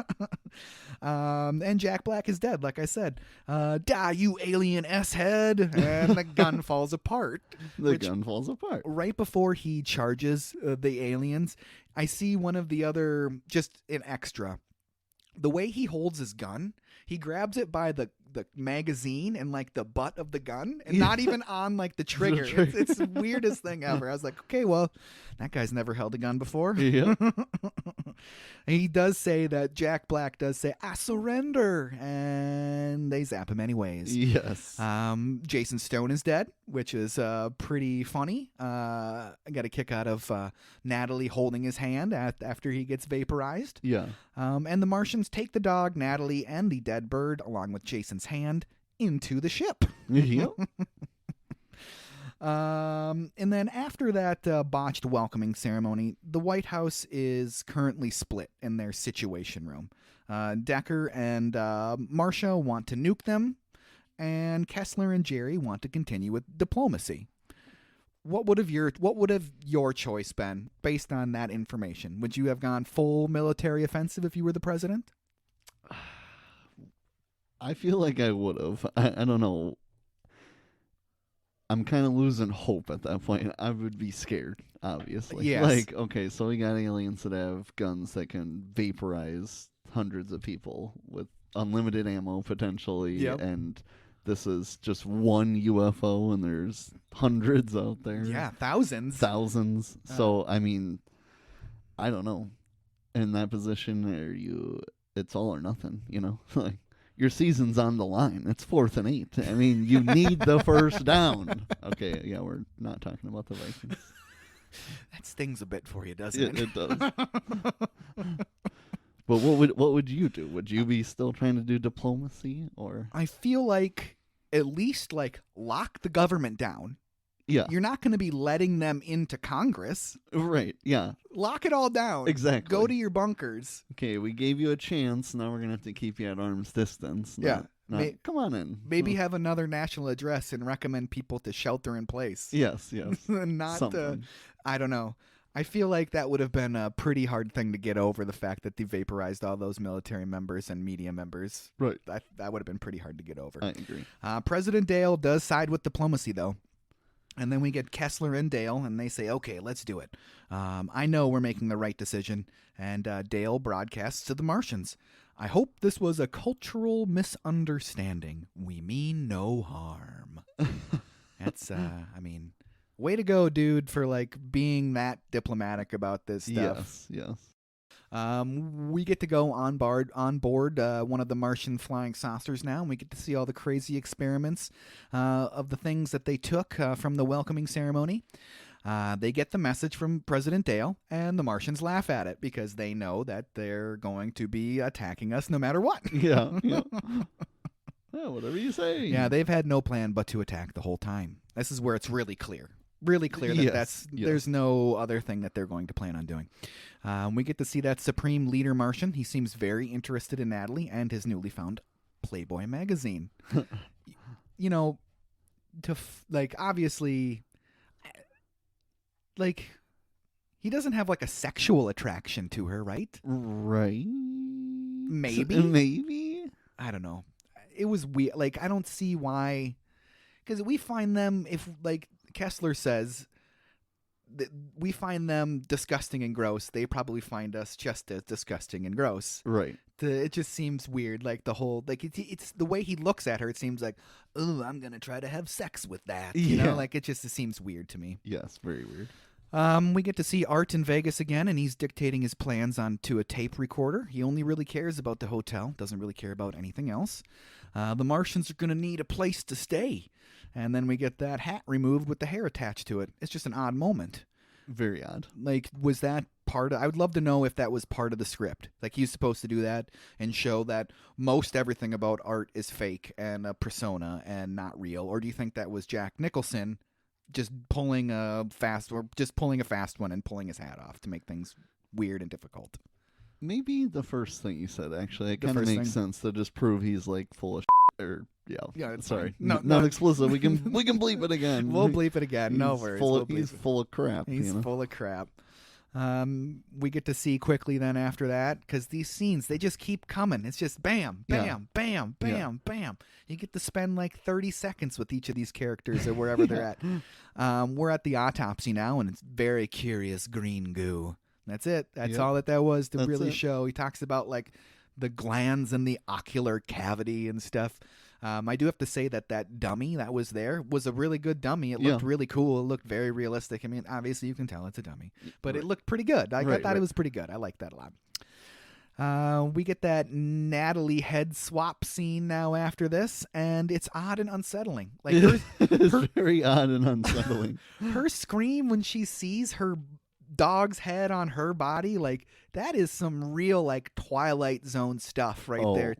Speaker 2: And Jack Black is dead, like I said. Die, you alien S-head. And the gun falls apart.
Speaker 3: Gun falls apart.
Speaker 2: Right before he charges the aliens, I see one of the other, just an extra. The way he holds his gun, he grabs it by the magazine and like the butt of the gun, and not even on like the trigger. It's the weirdest thing ever. I was like, okay, well, that guy's never held a gun before.
Speaker 3: Yeah.
Speaker 2: He does say that Jack Black does say, I surrender, and they zap him anyways.
Speaker 3: Yes.
Speaker 2: Jason Stone is dead, which is pretty funny. I got a kick out of Natalie holding his hand after he gets vaporized.
Speaker 3: Yeah.
Speaker 2: And the Martians take the dog, Natalie, and the dead bird, along with Jason's hand, into the ship.
Speaker 3: Yep.
Speaker 2: And then after that botched welcoming ceremony, the White House is currently split in their Situation Room. Decker and Marcia want to nuke them, and Kessler and Jerry want to continue with diplomacy. What would have your choice been based on that information? Would you have gone full military offensive if you were the president?
Speaker 3: I feel like I would have. I don't know. I'm kind of losing hope at that point. I would be scared, obviously.
Speaker 2: Yes.
Speaker 3: Like, okay, so we got aliens that have guns that can vaporize hundreds of people with unlimited ammo, potentially.
Speaker 2: Yep.
Speaker 3: And this is just one UFO, and there's hundreds out there.
Speaker 2: Yeah, thousands.
Speaker 3: So, I mean, I don't know. In that position, it's all or nothing, you know? Like, your season's on the line. It's 4th and 8. I mean, you need the first down. Okay, yeah, we're not talking about the Vikings.
Speaker 2: That stings a bit for you, doesn't it?
Speaker 3: It does. But what would you do? Would you be still trying to do diplomacy, or?
Speaker 2: I feel like at least like lock the government down.
Speaker 3: Yeah.
Speaker 2: You're not going to be letting them into Congress.
Speaker 3: Right, yeah.
Speaker 2: Lock it all down.
Speaker 3: Exactly.
Speaker 2: Go to your bunkers.
Speaker 3: Okay, we gave you a chance. Now we're going to have to keep you at arm's distance.
Speaker 2: Yeah.
Speaker 3: Come on in.
Speaker 2: Maybe have another national address and recommend people to shelter in place.
Speaker 3: Yes.
Speaker 2: Not, I don't know. I feel like that would have been a pretty hard thing to get over, the fact that they vaporized all those military members and media members.
Speaker 3: Right.
Speaker 2: That would have been pretty hard to get over.
Speaker 3: I agree.
Speaker 2: President Dale does side with diplomacy, though. And then we get Kessler and Dale, and they say, okay, let's do it. I know we're making the right decision. And Dale broadcasts to the Martians. I hope this was a cultural misunderstanding. We mean no harm. That's, way to go, dude, for like being that diplomatic about this stuff.
Speaker 3: Yes.
Speaker 2: We get to go on board one of the Martian flying saucers now, and we get to see all the crazy experiments of the things that they took from the welcoming ceremony. They get the message from President Dale, and the Martians laugh at it because they know that they're going to be attacking us no matter what.
Speaker 3: Yeah. Yeah, whatever you say.
Speaker 2: Yeah, they've had no plan but to attack the whole time. This is where it's really clear. That there's no other thing that they're going to plan on doing. We get to see that Supreme Leader Martian. He seems very interested in Natalie and his newly found Playboy magazine. Obviously, like, he doesn't have like a sexual attraction to her, right?
Speaker 3: Right.
Speaker 2: Maybe. I don't know. It was weird. Like, I don't see why. Because we find them, if like Kessler says, we find them disgusting and gross, they probably find us just as disgusting and gross.
Speaker 3: Right.
Speaker 2: It just seems weird. Like the whole, like it's the way he looks at her. It seems like, oh, I'm gonna try to have sex with that. You know, like it seems weird to me.
Speaker 3: Yes, very weird.
Speaker 2: We get to see Art in Vegas again, and he's dictating his plans onto a tape recorder. He only really cares about the hotel, doesn't really care about anything else. The Martians are going to need a place to stay. And then we get that hat removed with the hair attached to it. It's just an odd moment.
Speaker 3: Very odd.
Speaker 2: Like, was that part of... I would love to know if that was part of the script. Like, he's supposed to do that and show that most everything about Art is fake and a persona and not real. Or do you think that was Jack Nicholson just pulling a fast one and pulling his hat off to make things weird and difficult?
Speaker 3: Maybe the first thing you said, actually. It kind of makes sense to just prove he's like full of shit. Or yeah,
Speaker 2: sorry,
Speaker 3: not explicit. We can bleep it again.
Speaker 2: We'll bleep it again. No worries.
Speaker 3: He's full of crap.
Speaker 2: He's full of crap. We get to see quickly then after that, because these scenes, they just keep coming. It's just bam, bam, bam, bam, bam. You get to spend like 30 seconds with each of these characters or wherever they're at. We're at the autopsy now, and it's very curious green goo. That's it. That's all that was to really show. He talks about like the glands in the ocular cavity and stuff. I do have to say that dummy that was there was a really good dummy. It looked really cool. It looked very realistic. I mean, obviously you can tell it's a dummy, but it looked pretty good. I thought it was pretty good. I liked that a lot. We get that Natalie head swap scene now after this, and it's odd and unsettling. Like
Speaker 3: it's very odd and unsettling.
Speaker 2: Her scream when she sees her dog's head on her body, like that is some real like Twilight Zone stuff there.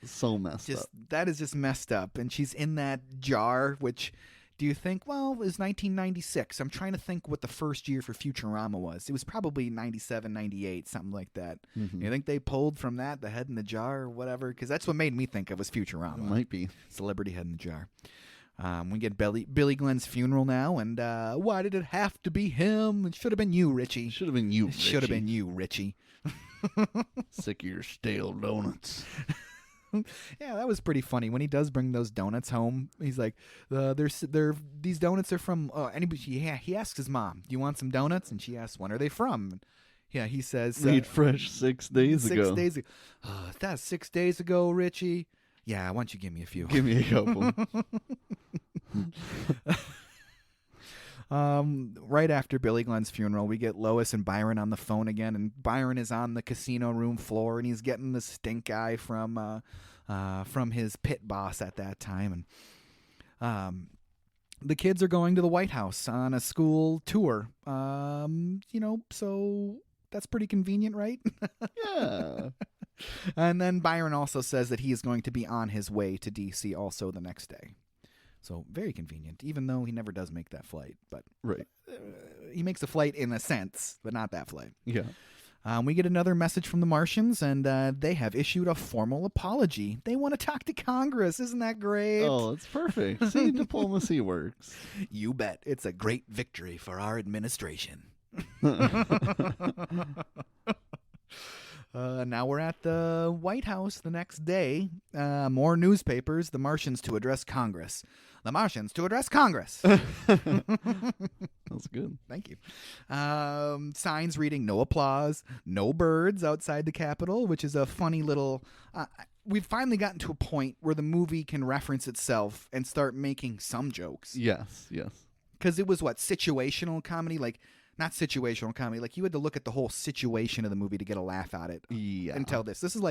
Speaker 3: So messed up.
Speaker 2: That is just messed up. And she's in that jar, which do you think, well, it was 1996. I'm trying to think what the first year for Futurama was. It was probably 97, 98, something like that. Mm-hmm. You think they pulled from that, the head in the jar or whatever? Because that's what made me think it was Futurama.
Speaker 3: It might be.
Speaker 2: Celebrity head in the jar. We get Billy Glenn's funeral now, and why did it have to be him? It should have been you, Richie.
Speaker 3: Should have been you, Richie.
Speaker 2: Should have been you, Richie.
Speaker 3: Sick of your stale donuts.
Speaker 2: Yeah, that was pretty funny. When he does bring those donuts home, he's like, these donuts are from anybody. He asks his mom, do you want some donuts? And she asks, when are they from? Yeah, he says,
Speaker 3: made fresh 6 days ago.
Speaker 2: 6 days ago. That's 6 days ago, Richie. Yeah, why don't you give me a few?
Speaker 3: Give me a couple.
Speaker 2: Right after Billy Glenn's funeral, we get Lois and Byron on the phone again, and Byron is on the casino room floor, and he's getting the stink eye from from his pit boss at that time. And the kids are going to the White House on a school tour. So that's pretty convenient, right?
Speaker 3: Yeah.
Speaker 2: And then Byron also says that he is going to be on his way to D.C. also the next day. So very convenient, even though he never does make that flight. But
Speaker 3: Right.
Speaker 2: He makes a flight in a sense, but not that flight.
Speaker 3: Yeah.
Speaker 2: We get another message from the Martians, and they have issued a formal apology. They want to talk to Congress. Isn't that great?
Speaker 3: Oh, it's perfect. See, diplomacy works.
Speaker 2: You bet. It's a great victory for our administration. Now we're at the White House the next day. More newspapers. The Martians to address Congress. The Martians to address Congress.
Speaker 3: That's good.
Speaker 2: Thank you. Signs reading no applause, no birds outside the Capitol, which is a funny little... we've finally gotten to a point where the movie can reference itself and start making some jokes.
Speaker 3: Yes.
Speaker 2: Because it was, situational comedy? Not situational comedy. You had to look at the whole situation of the movie to get a laugh at it.
Speaker 3: Yeah.
Speaker 2: Until this. This is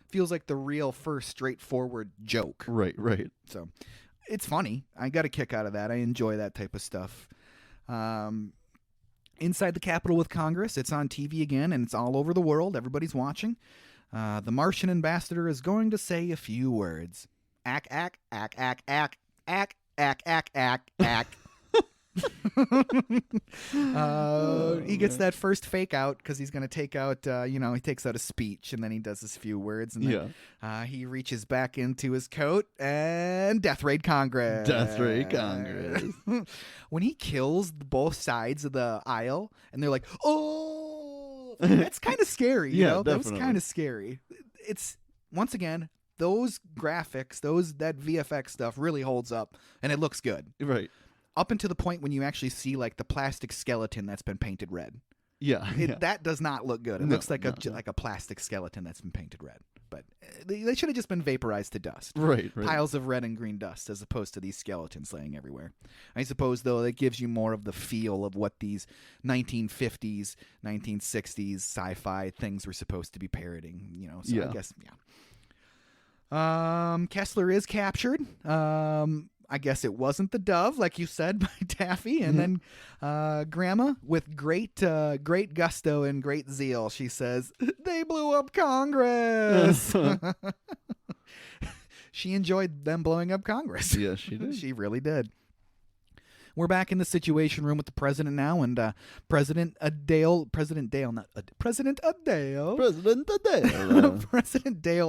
Speaker 2: feels like the real first straightforward joke.
Speaker 3: Right.
Speaker 2: So it's funny. I got a kick out of that. I enjoy that type of stuff. Inside the Capitol with Congress, it's on TV again, and it's all over the world. Everybody's watching. The Martian ambassador is going to say a few words. Ack, ack, ack, ack, ack, ack, ack, ack, ack, ack. He gets that first fake out because he's going to take out, he takes out a speech, and then he does his few words, and then he reaches back into his coat, and Death Raid Congress.
Speaker 3: Death Raid Congress.
Speaker 2: When he kills both sides of the aisle, and they're like, oh, that's kind of scary. That was kind of scary. It's, once again, those graphics, that VFX stuff really holds up, and it looks good.
Speaker 3: Right.
Speaker 2: Up until the point when you actually see the plastic skeleton that's been painted red.
Speaker 3: Yeah.
Speaker 2: That does not look good. It looks like a plastic skeleton that's been painted red. But they should have just been vaporized to dust.
Speaker 3: Right.
Speaker 2: Piles of red and green dust as opposed to these skeletons laying everywhere. I suppose, though, that gives you more of the feel of what these 1950s, 1960s sci-fi things were supposed to be parodying. So I guess, Kessler is captured. I guess it wasn't the dove, like you said, by Taffy. And then Grandma, with great gusto and great zeal, she says, they blew up Congress. She enjoyed them blowing up Congress.
Speaker 3: Yes, she did.
Speaker 2: She really did. We're back in the Situation Room with the president now, and President Dale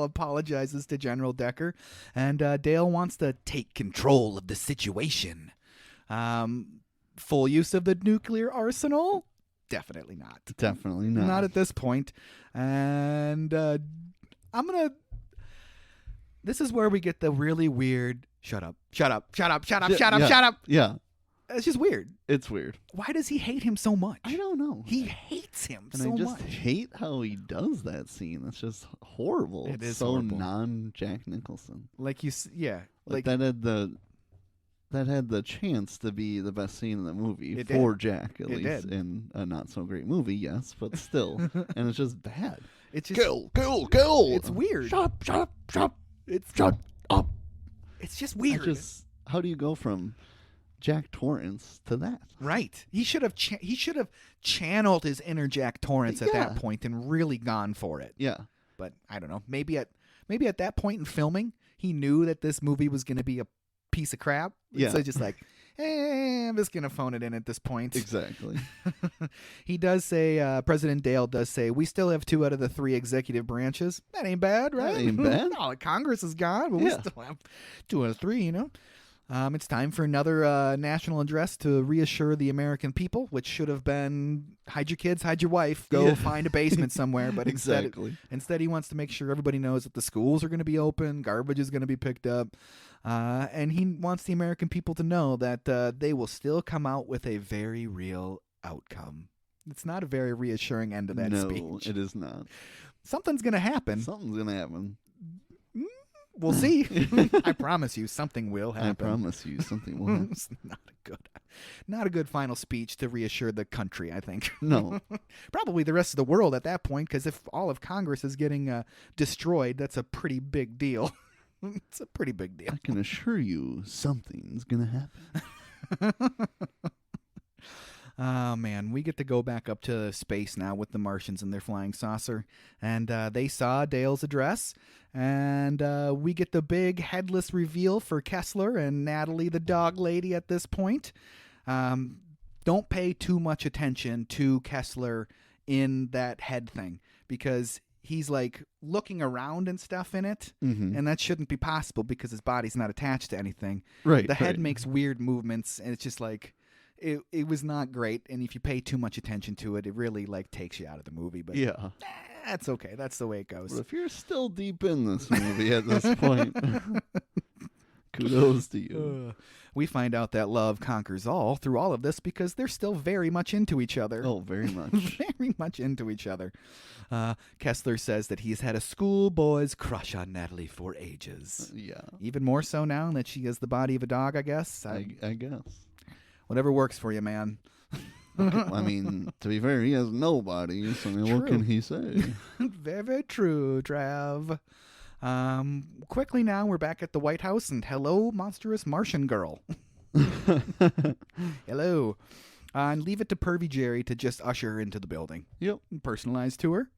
Speaker 2: apologizes to General Decker, and Dale wants to take control of the situation. Full use of the nuclear arsenal? Definitely not.
Speaker 3: Definitely not.
Speaker 2: Not at this point. And this is where we get the really weird, shut up.
Speaker 3: Yeah.
Speaker 2: It's just weird.
Speaker 3: It's weird.
Speaker 2: Why does he hate him so much?
Speaker 3: I don't know.
Speaker 2: He hates him
Speaker 3: and
Speaker 2: so
Speaker 3: I just
Speaker 2: much.
Speaker 3: hate how he does that scene. It's just horrible.
Speaker 2: It is
Speaker 3: so
Speaker 2: horrible.
Speaker 3: non-Jack Nicholson.
Speaker 2: That
Speaker 3: had the chance to be the best scene in the movie
Speaker 2: It
Speaker 3: for
Speaker 2: did.
Speaker 3: Jack, at
Speaker 2: It
Speaker 3: least
Speaker 2: did.
Speaker 3: in a not so great movie, yes, but still. And it's just bad.
Speaker 2: It's just
Speaker 3: Kill.
Speaker 2: It's weird.
Speaker 3: Shut up.
Speaker 2: It's
Speaker 3: Shut up.
Speaker 2: It's just weird.
Speaker 3: How do you go from Jack Torrance to that?
Speaker 2: Right. He should have channeled his inner Jack Torrance at that point and really gone for it.
Speaker 3: Yeah.
Speaker 2: But I don't know. Maybe at that point in filming, he knew that this movie was going to be a piece of crap.
Speaker 3: Yeah.
Speaker 2: So just I'm just going to phone it in at this point.
Speaker 3: Exactly.
Speaker 2: He does say, President Dale does say, we still have 2 out of the 3 executive branches. That ain't bad, right?
Speaker 3: That ain't bad.
Speaker 2: No, Congress is gone, but we still have 2 out of 3, It's time for another national address to reassure the American people, which should have been, hide your kids, hide your wife, go find a basement somewhere. But instead he wants to make sure everybody knows that the schools are going to be open, garbage is going to be picked up. And he wants the American people to know that they will still come out with a very real outcome. It's not a very reassuring end to that speech.
Speaker 3: No, it is not.
Speaker 2: Something's going to happen.
Speaker 3: Something's going to happen.
Speaker 2: We'll see. I promise you something will happen.
Speaker 3: I promise you something will happen.
Speaker 2: It's not a good final speech to reassure the country, I think.
Speaker 3: No.
Speaker 2: Probably the rest of the world at that point, because if all of Congress is getting destroyed, that's a pretty big deal. It's a pretty big deal.
Speaker 3: I can assure you something's going to happen.
Speaker 2: Oh, man, we get to go back up to space now with the Martians and their flying saucer. And they saw Dale's address. And we get the big headless reveal for Kessler and Natalie, the dog lady, at this point. Don't pay too much attention to Kessler in that head thing, because he's like looking around and stuff in it.
Speaker 3: Mm-hmm.
Speaker 2: And that shouldn't be possible because his body's not attached to anything.
Speaker 3: Right.
Speaker 2: The head makes weird movements, and it's just like... It was not great, and if you pay too much attention to it, it really like takes you out of the movie. But
Speaker 3: yeah,
Speaker 2: that's okay. That's the way it goes.
Speaker 3: But if you're still deep in this movie at this point, kudos to you.
Speaker 2: We find out that love conquers all through all of this because they're still very much into each other.
Speaker 3: Oh, very much.
Speaker 2: Very much into each other. Kessler says that he's had a schoolboy's crush on Natalie for ages.
Speaker 3: Yeah.
Speaker 2: Even more so now that she has the body of a dog, I guess.
Speaker 3: I guess.
Speaker 2: Whatever works for you, man.
Speaker 3: I mean, to be fair, he has nobody, so I mean, what can he say?
Speaker 2: Very, very true, Trav. Quickly now, we're back at the White House, and hello, monstrous Martian girl. Hello. And leave it to Pervy Jerry to just usher her into the building.
Speaker 3: Yep.
Speaker 2: Personalized tour.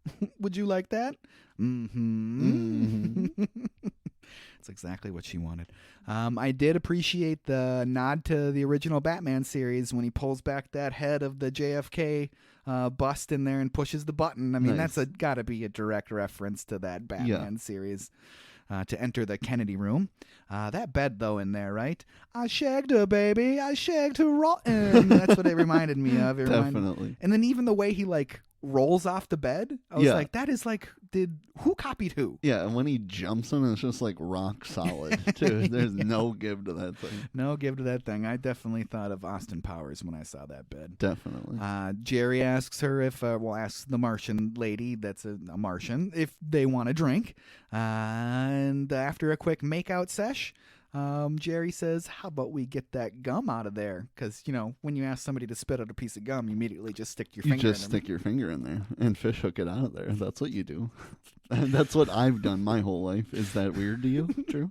Speaker 2: Would you like that? Mm-hmm. That's exactly what she wanted. I did appreciate the nod to the original Batman series when he pulls back that head of the JFK bust in there and pushes the button. I mean,
Speaker 3: nice.
Speaker 2: That's got to be a direct reference to that Batman series. To enter the Kennedy room. That bed, though, in there, right? I shagged her, baby. I shagged her rotten. That's what it reminded me of.
Speaker 3: Definitely.
Speaker 2: And then even the way he, like, rolls off the bed, I was like, that is, like, who copied who?
Speaker 3: Yeah, and when he jumps on, it's just, like, rock solid, too. There's no give to that thing.
Speaker 2: No give to that thing. I definitely thought of Austin Powers when I saw that bed.
Speaker 3: Definitely.
Speaker 2: Jerry asks her asks the Martian lady, that's a Martian, if they want a drink. And after a quick makeout sesh, Jerry says, how about we get that gum out of there? Because, when you ask somebody to spit out a piece of gum, you immediately just stick your finger in
Speaker 3: there. You just stick your finger in there and fish hook it out of there. That's what you do. And that's what I've done my whole life. Is that weird to you? True?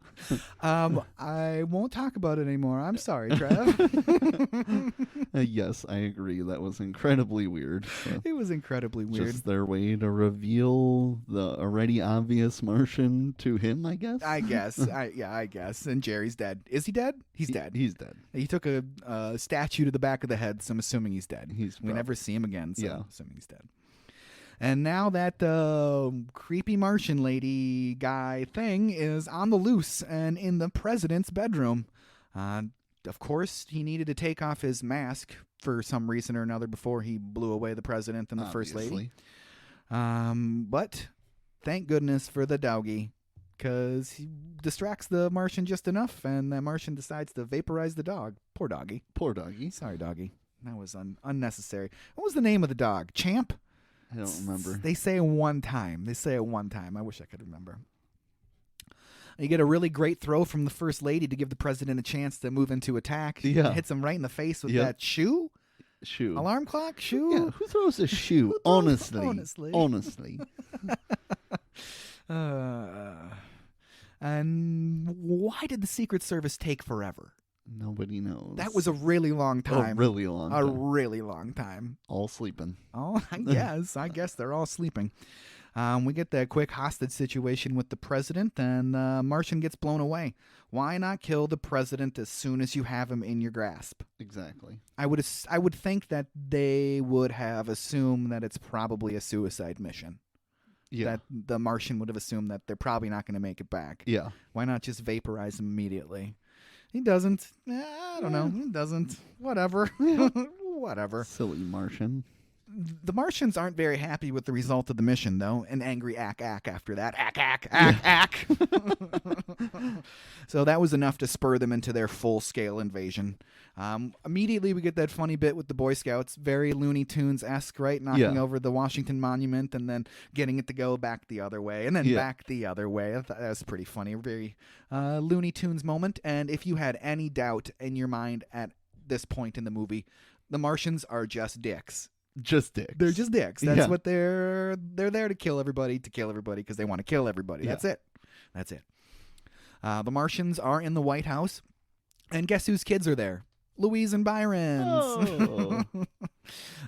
Speaker 2: I won't talk about it anymore. I'm sorry, Trev.
Speaker 3: Yes, I agree. That was incredibly weird. So
Speaker 2: it was incredibly weird.
Speaker 3: Just their way to reveal the already obvious Martian to him, I guess?
Speaker 2: I guess. And Jerry's dead. Is he dead? He's dead.
Speaker 3: He's dead.
Speaker 2: He took a statue to the back of the head, so I'm assuming he's dead. We never see him again, so I'm assuming he's dead. And now that creepy Martian lady guy thing is on the loose and in the president's bedroom. Of course, he needed to take off his mask for some reason or another before he blew away the president and the first lady. But thank goodness for the doggy, because he distracts the Martian just enough, and the Martian decides to vaporize the dog. Poor doggy.
Speaker 3: Poor doggy.
Speaker 2: Sorry, doggy. That was unnecessary. What was the name of the dog? Champ?
Speaker 3: I don't remember.
Speaker 2: They say it one time. I wish I could remember. You get a really great throw from the first lady to give the president a chance to move into attack.
Speaker 3: Yeah.
Speaker 2: Hits him right in the face with that shoe. Alarm clock? Shoe?
Speaker 3: Yeah, who throws a shoe? Honestly.
Speaker 2: And why did the Secret Service take forever?
Speaker 3: Nobody knows.
Speaker 2: That was a really long time.
Speaker 3: A really long time. All sleeping.
Speaker 2: Oh, I guess they're all sleeping. We get that quick hostage situation with the president, and Martian gets blown away. Why not kill the president as soon as you have him in your grasp?
Speaker 3: Exactly.
Speaker 2: I would think that they would have assumed that it's probably a suicide mission.
Speaker 3: Yeah.
Speaker 2: That the Martian would have assumed that they're probably not going to make it back.
Speaker 3: Yeah.
Speaker 2: Why not just vaporize him immediately? He doesn't. I don't know. He doesn't. Whatever. Whatever.
Speaker 3: Silly Martian.
Speaker 2: The Martians aren't very happy with the result of the mission, though. An angry ack after that. Ack. So that was enough to spur them into their full-scale invasion. Immediately, we get that funny bit with the Boy Scouts. Very Looney Tunes-esque, right? Knocking over the Washington Monument and then getting it to go back the other way and then back the other way. I thought that was pretty funny. Very Looney Tunes moment. And if you had any doubt in your mind at this point in the movie, the Martians are just dicks.
Speaker 3: Just dicks.
Speaker 2: They're just dicks. That's what they're there to kill everybody because they want to kill everybody.
Speaker 3: Yeah.
Speaker 2: That's it. The Martians are in the White House, and guess whose kids are there? Louise and Byron's.
Speaker 3: Oh.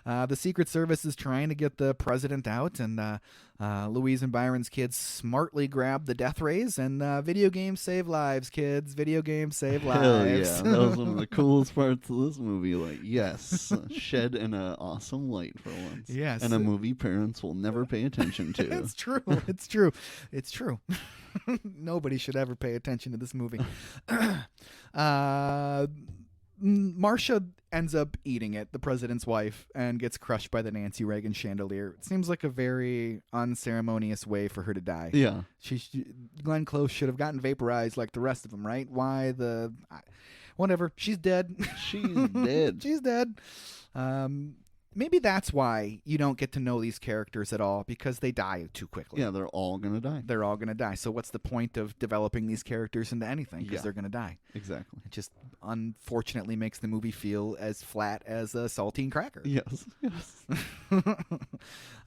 Speaker 2: The Secret Service is trying to get the president out, and Louise and Byron's kids smartly grab the death rays, and video games save lives, kids. Video games save lives.
Speaker 3: Hell yeah. That was one of the coolest parts of this movie. Like, yes, shed in an awesome light for once.
Speaker 2: Yes.
Speaker 3: And a movie parents will never pay attention to.
Speaker 2: It's true. It's true. Nobody should ever pay attention to this movie. Marcia ends up eating it, the president's wife, and gets crushed by the Nancy Reagan chandelier. It seems like a very unceremonious way for her to die.
Speaker 3: Yeah.
Speaker 2: Glenn Close should have gotten vaporized like the rest of them, right? Why the... Whatever. She's dead.
Speaker 3: She's dead.
Speaker 2: She's dead. Maybe that's why you don't get to know these characters at all, because they die too quickly.
Speaker 3: Yeah, they're all going to die.
Speaker 2: They're all going to die. So what's the point of developing these characters into anything? Because they're going to die.
Speaker 3: Exactly.
Speaker 2: It just unfortunately makes the movie feel as flat as a saltine cracker.
Speaker 3: Yes.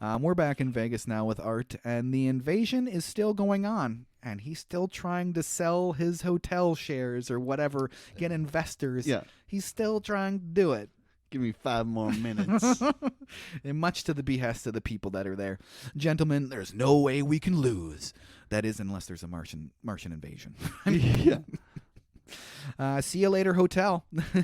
Speaker 2: We're back in Vegas now with Art, and the invasion is still going on. And he's still trying to sell his hotel shares or whatever, get investors.
Speaker 3: Yeah.
Speaker 2: He's still trying to do it.
Speaker 3: Give me 5 more minutes.
Speaker 2: And much to the behest of the people that are there. Gentlemen, there's no way we can lose. That is, unless there's a Martian invasion.
Speaker 3: Yeah.
Speaker 2: See you later, hotel.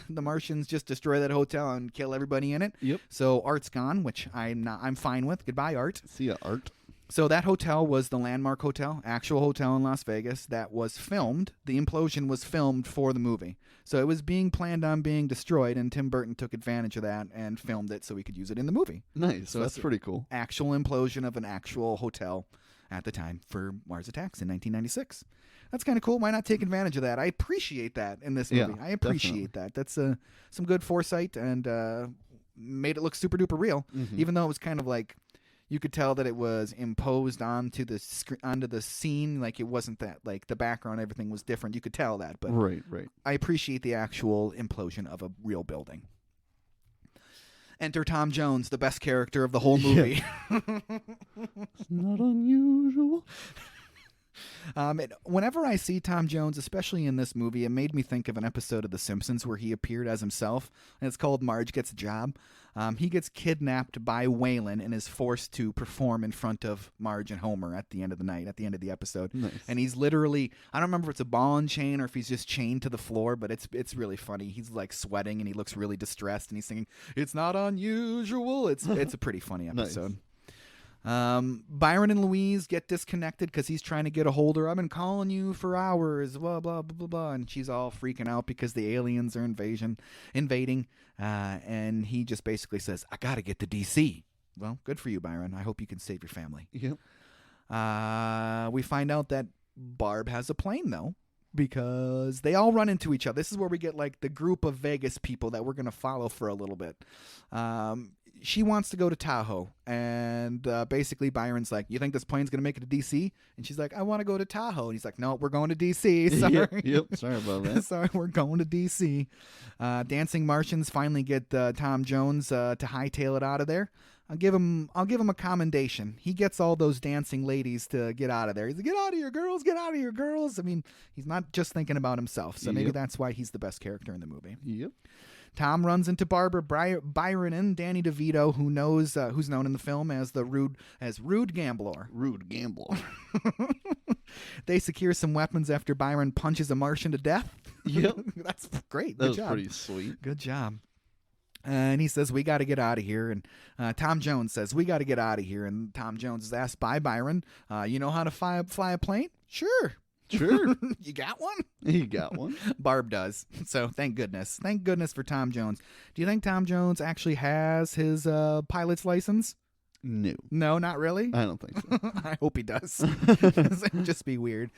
Speaker 2: The Martians just destroy that hotel and kill everybody in it.
Speaker 3: Yep.
Speaker 2: So Art's gone, which I'm fine with. Goodbye, Art.
Speaker 3: See ya, Art.
Speaker 2: So that hotel was the Landmark Hotel, actual hotel in Las Vegas that was filmed. The implosion was filmed for the movie. So it was being planned on being destroyed, and Tim Burton took advantage of that and filmed it so we could use it in the movie.
Speaker 3: Nice.
Speaker 2: So
Speaker 3: that's pretty cool.
Speaker 2: Actual implosion of an actual hotel at the time for Mars Attacks in 1996. That's kind of cool. Why not take advantage of that? I appreciate that in this movie.
Speaker 3: Yeah,
Speaker 2: I appreciate that. That's some good foresight and made it look super duper real, even though it was kind of like... You could tell that it was imposed onto the scene, like it wasn't that, like the background, everything was different. You could tell that, but
Speaker 3: right.
Speaker 2: I appreciate the actual implosion of a real building. Enter Tom Jones, the best character of the whole movie.
Speaker 3: It's not unusual.
Speaker 2: Whenever I see Tom Jones, especially in this movie, it made me think of an episode of The Simpsons where he appeared as himself, and it's called Marge Gets a Job. He gets kidnapped by Waylon and is forced to perform in front of Marge and Homer at the end of the night, at the end of the episode.
Speaker 3: Nice.
Speaker 2: And he's literally, I don't remember if it's a ball and chain or if he's just chained to the floor, but it's really funny. He's like sweating and he looks really distressed and he's singing, "It's not unusual." It's a pretty funny episode.
Speaker 3: Nice.
Speaker 2: Byron and Louise get disconnected because he's trying to get a hold of her. I've been calling you for hours, blah, blah, blah, blah, blah. And she's all freaking out because the aliens are invading. And he just basically says, "I got to get to D.C." Well, good for you, Byron. I hope you can save your family.
Speaker 3: Yep.
Speaker 2: We find out that Barb has a plane, though, because they all run into each other. This is where we get like the group of Vegas people that we're going to follow for a little bit. She wants to go to Tahoe, and basically Byron's like, "You think this plane's going to make it to D.C.?" And she's like, "I want to go to Tahoe." And he's like, "No, we're going to D.C. Sorry."
Speaker 3: Yep. Sorry about that.
Speaker 2: Sorry, we're going to D.C. Dancing Martians finally get Tom Jones to hightail it out of there. I'll give him a commendation. He gets all those dancing ladies to get out of there. He's like, "Get out of here, girls! Get out of here, girls!" I mean, he's not just thinking about himself. So maybe that's why he's the best character in the movie.
Speaker 3: Yep.
Speaker 2: Tom runs into Barbara Byron and Danny DeVito, who's known in the film as Rude Gambler.
Speaker 3: Rude Gambler.
Speaker 2: They secure some weapons after Byron punches a Martian to death.
Speaker 3: Yep.
Speaker 2: That's great.
Speaker 3: That
Speaker 2: Good job.
Speaker 3: pretty sweet.
Speaker 2: Good job. And he says, "We got to get out of here." And Tom Jones says, "We got to get out of here." And Tom Jones is asked by Byron, "You know how to fly a plane?" "Sure."
Speaker 3: Sure.
Speaker 2: You got one?
Speaker 3: You got one.
Speaker 2: Barb does. So thank goodness. Thank goodness for Tom Jones. Do you think Tom Jones actually has his pilot's license?
Speaker 3: No.
Speaker 2: No, not really?
Speaker 3: I don't think so.
Speaker 2: I hope he does. It'd just be weird.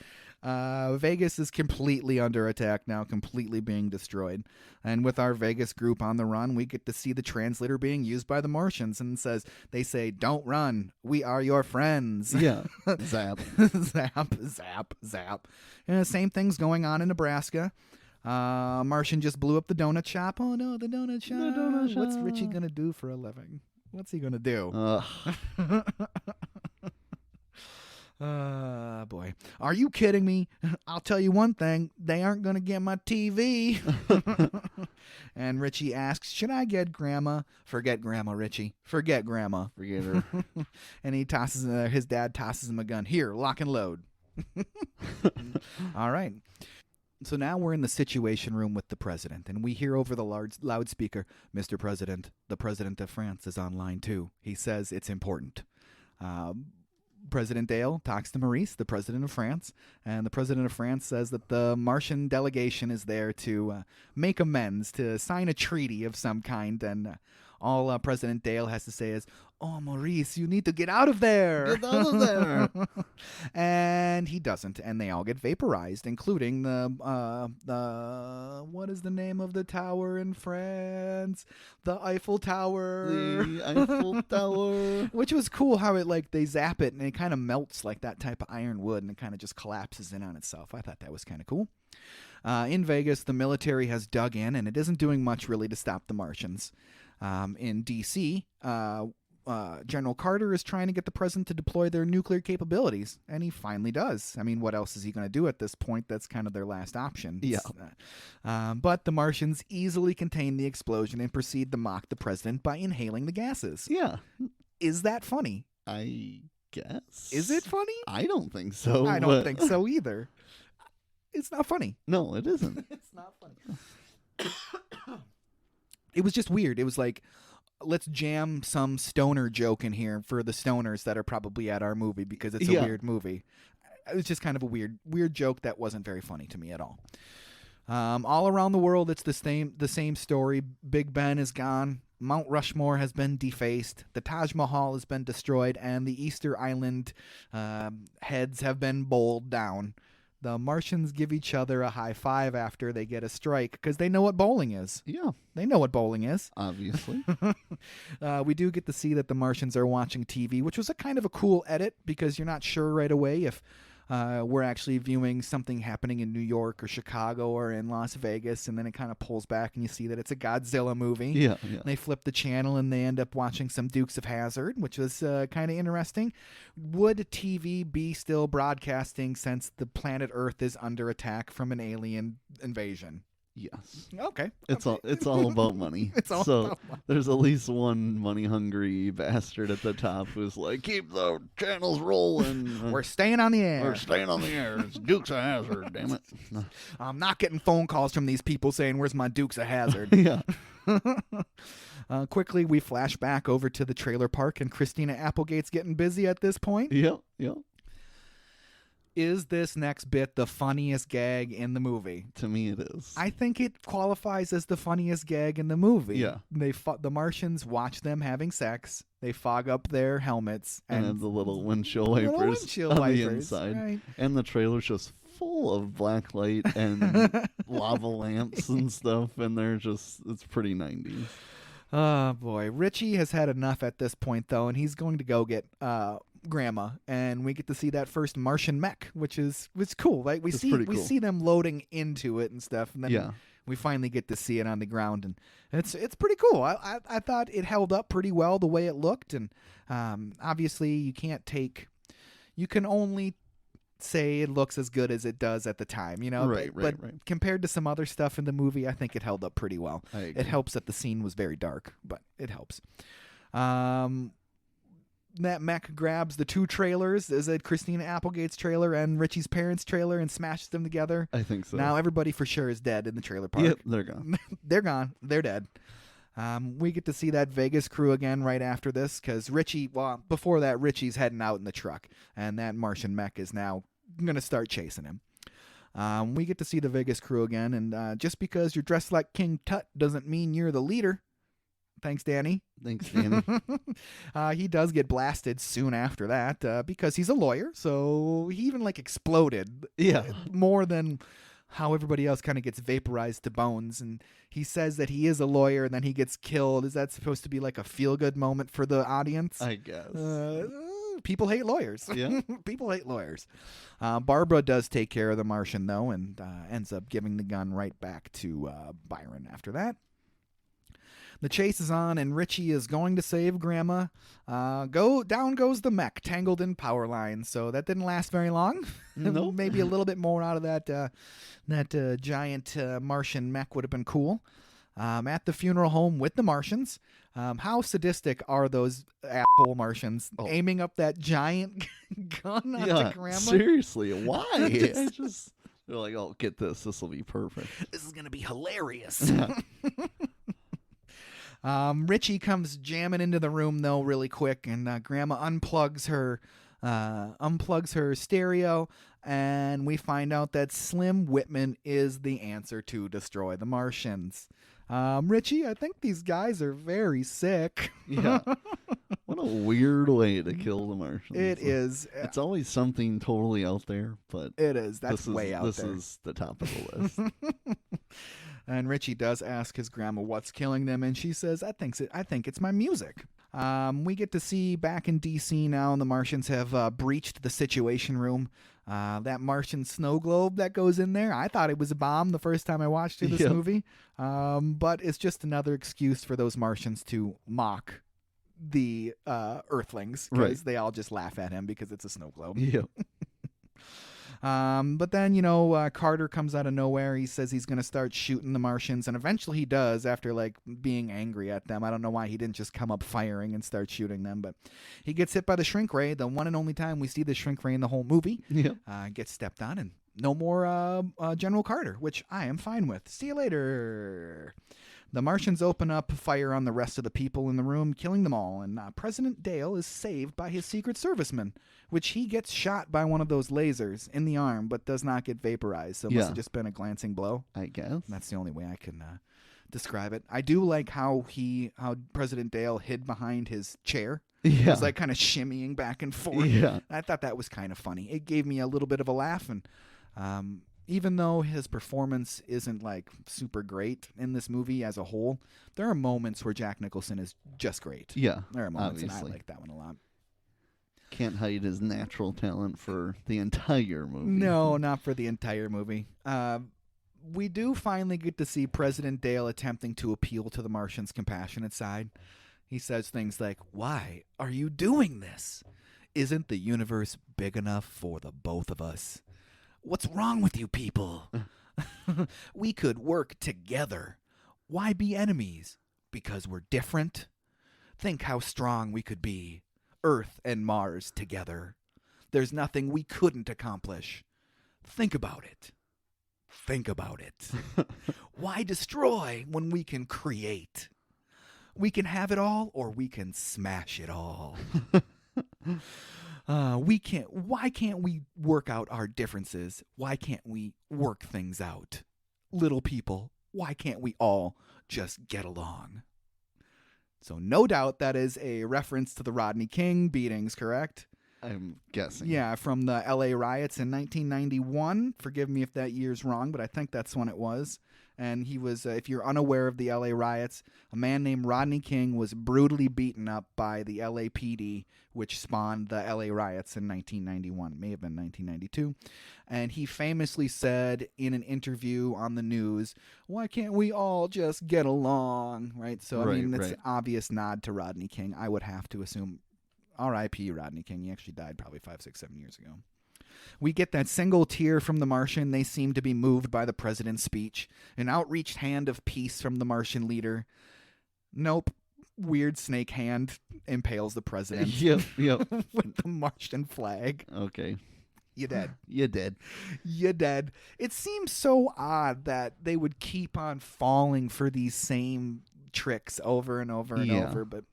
Speaker 2: Vegas is completely under attack now, completely being destroyed. And with our Vegas group on the run, we get to see the translator being used by the Martians, and they say, "Don't run. We are your friends."
Speaker 3: Yeah. Zap.
Speaker 2: Zap, zap, zap. And the same thing's going on in Nebraska. Martian just blew up the donut shop. Oh no, the donut shop.
Speaker 3: The donut shop.
Speaker 2: What's Richie gonna do for a living? What's he gonna do? Boy. Are you kidding me? I'll tell you one thing. They aren't going to get my TV. And Richie asks, should I get Grandma? Forget Grandma, Richie. Forget Grandma.
Speaker 3: Forget her.
Speaker 2: And his dad tosses him a gun. Here, lock and load. All right. So now we're in the Situation Room with the president, and we hear over the loudspeaker, Mr. President, the president of France is on line 2. He says it's important. President Dale talks to Maurice, the president of France, and the president of France says that the Martian delegation is there to make amends, to sign a treaty of some kind, and all President Dale has to say is, "Oh, Maurice, you need to get out of there."
Speaker 3: Get out of there.
Speaker 2: And he doesn't, and they all get vaporized, including the what is the name of the tower in France? The Eiffel Tower.
Speaker 3: The Eiffel Tower.
Speaker 2: Which was cool how they zap it and it kind of melts like that type of iron wood and it kind of just collapses in on itself. I thought that was kind of cool. In Vegas, the military has dug in, and it isn't doing much really to stop the Martians. In D.C., General Carter is trying to get the president to deploy their nuclear capabilities, and he finally does. I mean, what else is he going to do at this point? That's kind of their last option.
Speaker 3: Yeah.
Speaker 2: But the Martians easily contain the explosion and proceed to mock the president by inhaling the gases.
Speaker 3: Yeah.
Speaker 2: Is that funny?
Speaker 3: I guess.
Speaker 2: Is it funny?
Speaker 3: I don't think so.
Speaker 2: I don't think so either. It's not funny.
Speaker 3: No, it isn't.
Speaker 2: It's not funny. It was just weird. It was like, let's jam some stoner joke in here for the stoners that are probably at our movie because it's a weird movie. It was just kind of a weird joke that wasn't very funny to me at all. All around the world, it's the same story. Big Ben is gone. Mount Rushmore has been defaced. The Taj Mahal has been destroyed, and the Easter Island heads have been bowled down. The Martians give each other a high five after they get a strike because they know what bowling is.
Speaker 3: Yeah.
Speaker 2: They know what bowling is.
Speaker 3: Obviously.
Speaker 2: We do get to see that the Martians are watching TV, which was a kind of a cool edit because you're not sure right away if we're actually viewing something happening in New York or Chicago or in Las Vegas, and then it kind of pulls back and you see that it's a Godzilla movie.
Speaker 3: Yeah.
Speaker 2: They flip the channel and they end up watching some Dukes of Hazzard, which was kind of interesting. Would TV be still broadcasting since the planet Earth is under attack from an alien invasion?
Speaker 3: Yes.
Speaker 2: Okay.
Speaker 3: It's all about money.
Speaker 2: It's all
Speaker 3: so
Speaker 2: about money.
Speaker 3: There's at least one money-hungry bastard at the top who's like, keep the channels rolling.
Speaker 2: We're staying on the air.
Speaker 3: We're staying on the air. It's Dukes of Hazzard, damn it.
Speaker 2: I'm not getting phone calls from these people saying, where's my Dukes of Hazzard?
Speaker 3: Yeah.
Speaker 2: Quickly, we flash back over to the trailer park, and Christina Applegate's getting busy at this point.
Speaker 3: Yep.
Speaker 2: Is this next bit the funniest gag in the movie?
Speaker 3: To me, it is.
Speaker 2: I think it qualifies as the funniest gag in the movie.
Speaker 3: Yeah.
Speaker 2: The Martians watch them having sex. They fog up their helmets.
Speaker 3: And then the little windshield wipers the inside.
Speaker 2: Right.
Speaker 3: And the trailer's just full of black light and lava lamps and stuff. And it's pretty 90s.
Speaker 2: Oh, boy. Richie has had enough at this point, though, and he's going to go get Grandma, and we get to see that first Martian mech, which is cool. Like we see them loading into it and stuff, and then we finally get to see it on the ground, and it's pretty cool. I thought it held up pretty well the way it looked, and obviously you can only say it looks as good as it does at the time, you know.
Speaker 3: Right.
Speaker 2: Compared to some other stuff in the movie, I think it held up pretty well.
Speaker 3: I agree.
Speaker 2: It helps that the scene was very dark, but it helps. That mech grabs the two trailers. Is it Christina Applegate's trailer and Richie's parents' trailer and smashes them together?
Speaker 3: I think so.
Speaker 2: Now everybody for sure is dead in the trailer park.
Speaker 3: Yep, they're gone.
Speaker 2: They're gone. They're dead. We get to see that Vegas crew again right after this because before that, Richie's heading out in the truck, and that Martian mech is now going to start chasing him. We get to see the Vegas crew again, and just because you're dressed like King Tut doesn't mean you're the leader. Thanks, Danny.
Speaker 3: Thanks, Danny.
Speaker 2: He does get blasted soon after that because he's a lawyer, so he even exploded.
Speaker 3: Yeah.
Speaker 2: More than how everybody else kind of gets vaporized to bones. And he says that he is a lawyer, and then he gets killed. Is that supposed to be like a feel-good moment for the audience?
Speaker 3: I guess.
Speaker 2: People hate lawyers.
Speaker 3: Yeah.
Speaker 2: People hate lawyers. Barbara does take care of the Martian, though, and ends up giving the gun right back to Byron after that. The chase is on, and Richie is going to save Grandma. Down goes the mech, tangled in power lines. So that didn't last very long.
Speaker 3: Nope.
Speaker 2: Maybe a little bit more out of that giant Martian mech would have been cool. At the funeral home with the Martians. How sadistic are those asshole Martians aiming up that giant gun onto Grandma?
Speaker 3: Seriously, why? They're like, oh, get this. This will be perfect.
Speaker 2: This is going to be hilarious. Richie comes jamming into the room, though, really quick, and Grandma unplugs her stereo, and we find out that Slim Whitman is the answer to destroy the Martians. Richie, I think these guys are very sick.
Speaker 3: Yeah. What a weird way to kill the Martians.
Speaker 2: It is.
Speaker 3: It's always something totally out there, but
Speaker 2: it is. That's way out there.
Speaker 3: This is the top of the list.
Speaker 2: And Richie does ask his grandma what's killing them, and she says, I think it's my music. We get to see back in D.C. now, and the Martians have breached the Situation Room. That Martian snow globe that goes in there, I thought it was a bomb the first time I watched this movie. But it's just another excuse for those Martians to mock the Earthlings, because they all just laugh at him because it's a snow globe.
Speaker 3: Yeah.
Speaker 2: But then, Carter comes out of nowhere. He says he's going to start shooting the Martians, and eventually he does after, being angry at them. I don't know why he didn't just come up firing and start shooting them, but he gets hit by the shrink ray, the one and only time we see the shrink ray in the whole movie.
Speaker 3: Yeah.
Speaker 2: Gets stepped on, and no more General Carter, which I am fine with. See you later. The Martians open up fire on the rest of the people in the room, killing them all, and President Dale is saved by his Secret Serviceman, which he gets shot by one of those lasers in the arm, but does not get vaporized, so it must have just been a glancing blow.
Speaker 3: I guess.
Speaker 2: That's the only way I can describe it. I do like how President Dale hid behind his chair.
Speaker 3: Yeah.
Speaker 2: He was kind of shimmying back and forth.
Speaker 3: Yeah.
Speaker 2: I thought that was kind of funny. It gave me a little bit of a laugh, and even though his performance isn't super great in this movie as a whole, there are moments where Jack Nicholson is just great.
Speaker 3: Yeah,
Speaker 2: there are moments,
Speaker 3: obviously.
Speaker 2: and I like that one a lot.
Speaker 3: Can't hide his natural talent for the entire movie.
Speaker 2: No, not for the entire movie. We do finally get to see President Dale attempting to appeal to the Martians' compassionate side. He says things like, "Why are you doing this? Isn't the universe big enough for the both of us? What's wrong with you people? We could work together. Why be enemies? Because we're different? Think how strong we could be. Earth and Mars together. There's nothing we couldn't accomplish. Think about it. Think about it. Why destroy when we can create? We can have it all, or we can smash it all." Why can't we work out our differences? Why can't we work things out? Little people, why can't we all just get along? So no doubt that is a reference to the Rodney King beatings, correct?
Speaker 3: I'm guessing.
Speaker 2: Yeah, from the LA riots in 1991. Forgive me if that year's wrong, but I think that's when it was. And he was, if you're unaware of the LA riots, a man named Rodney King was brutally beaten up by the LAPD, which spawned the LA riots in 1991. It may have been 1992. And he famously said in an interview on the news, "Why can't we all just get along?" Right? So, I mean, it's an obvious nod to Rodney King. I would have to assume, R.I.P. Rodney King. He actually died probably 5, 6, 7 years ago. We get that single tear from the Martian. They seem to be moved by the president's speech. An outreached hand of peace from the Martian leader. Nope. Weird snake hand impales the president.
Speaker 3: Yep.
Speaker 2: With the Martian flag.
Speaker 3: Okay.
Speaker 2: You dead.
Speaker 3: You dead.
Speaker 2: You dead. It seems so odd that they would keep on falling for these same tricks over and over and over. But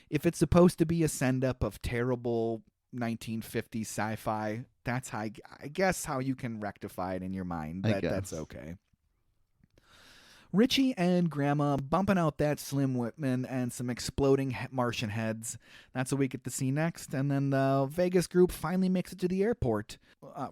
Speaker 2: if it's supposed to be a send-up of terrible 1950s sci-fi. That's how I guess how you can rectify it in your mind. That's okay. Richie and Grandma bumping out that Slim Whitman and some exploding Martian heads. That's what we get to see next. And then the Vegas group finally makes it to the airport.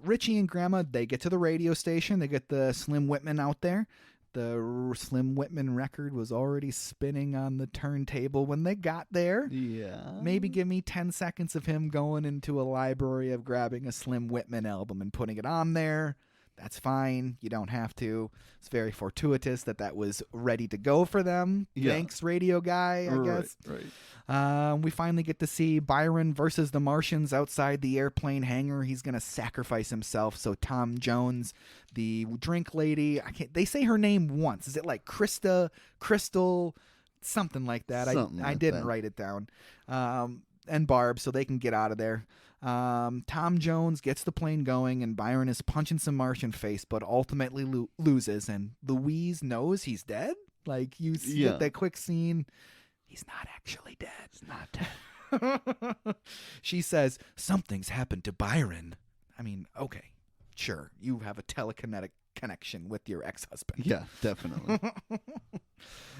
Speaker 2: Richie and Grandma, they get to the radio station. They get the Slim Whitman out there. The Slim Whitman record was already spinning on the turntable when they got there.
Speaker 3: Yeah.
Speaker 2: Maybe give me 10 seconds of him going into a library of grabbing a Slim Whitman album and putting it on there. That's fine. You don't have to. It's very fortuitous that was ready to go for them. Yeah. Thanks, radio guy, I guess.
Speaker 3: Right.
Speaker 2: We finally get to see Byron versus the Martians outside the airplane hangar. He's going to sacrifice himself. So Tom Jones, the drink lady, they say her name once. Is it like Krista, Crystal, something like that? I didn't write it down. And Barb, so they can get out of there. Tom Jones gets the plane going, and Byron is punching some Martian face, but ultimately loses. And Louise knows he's dead. Like, you get that quick scene. He's not actually dead.
Speaker 3: He's not dead.
Speaker 2: She says, something's happened to Byron. I mean, okay, sure. You have a telekinetic connection with your ex-husband.
Speaker 3: Yeah, definitely.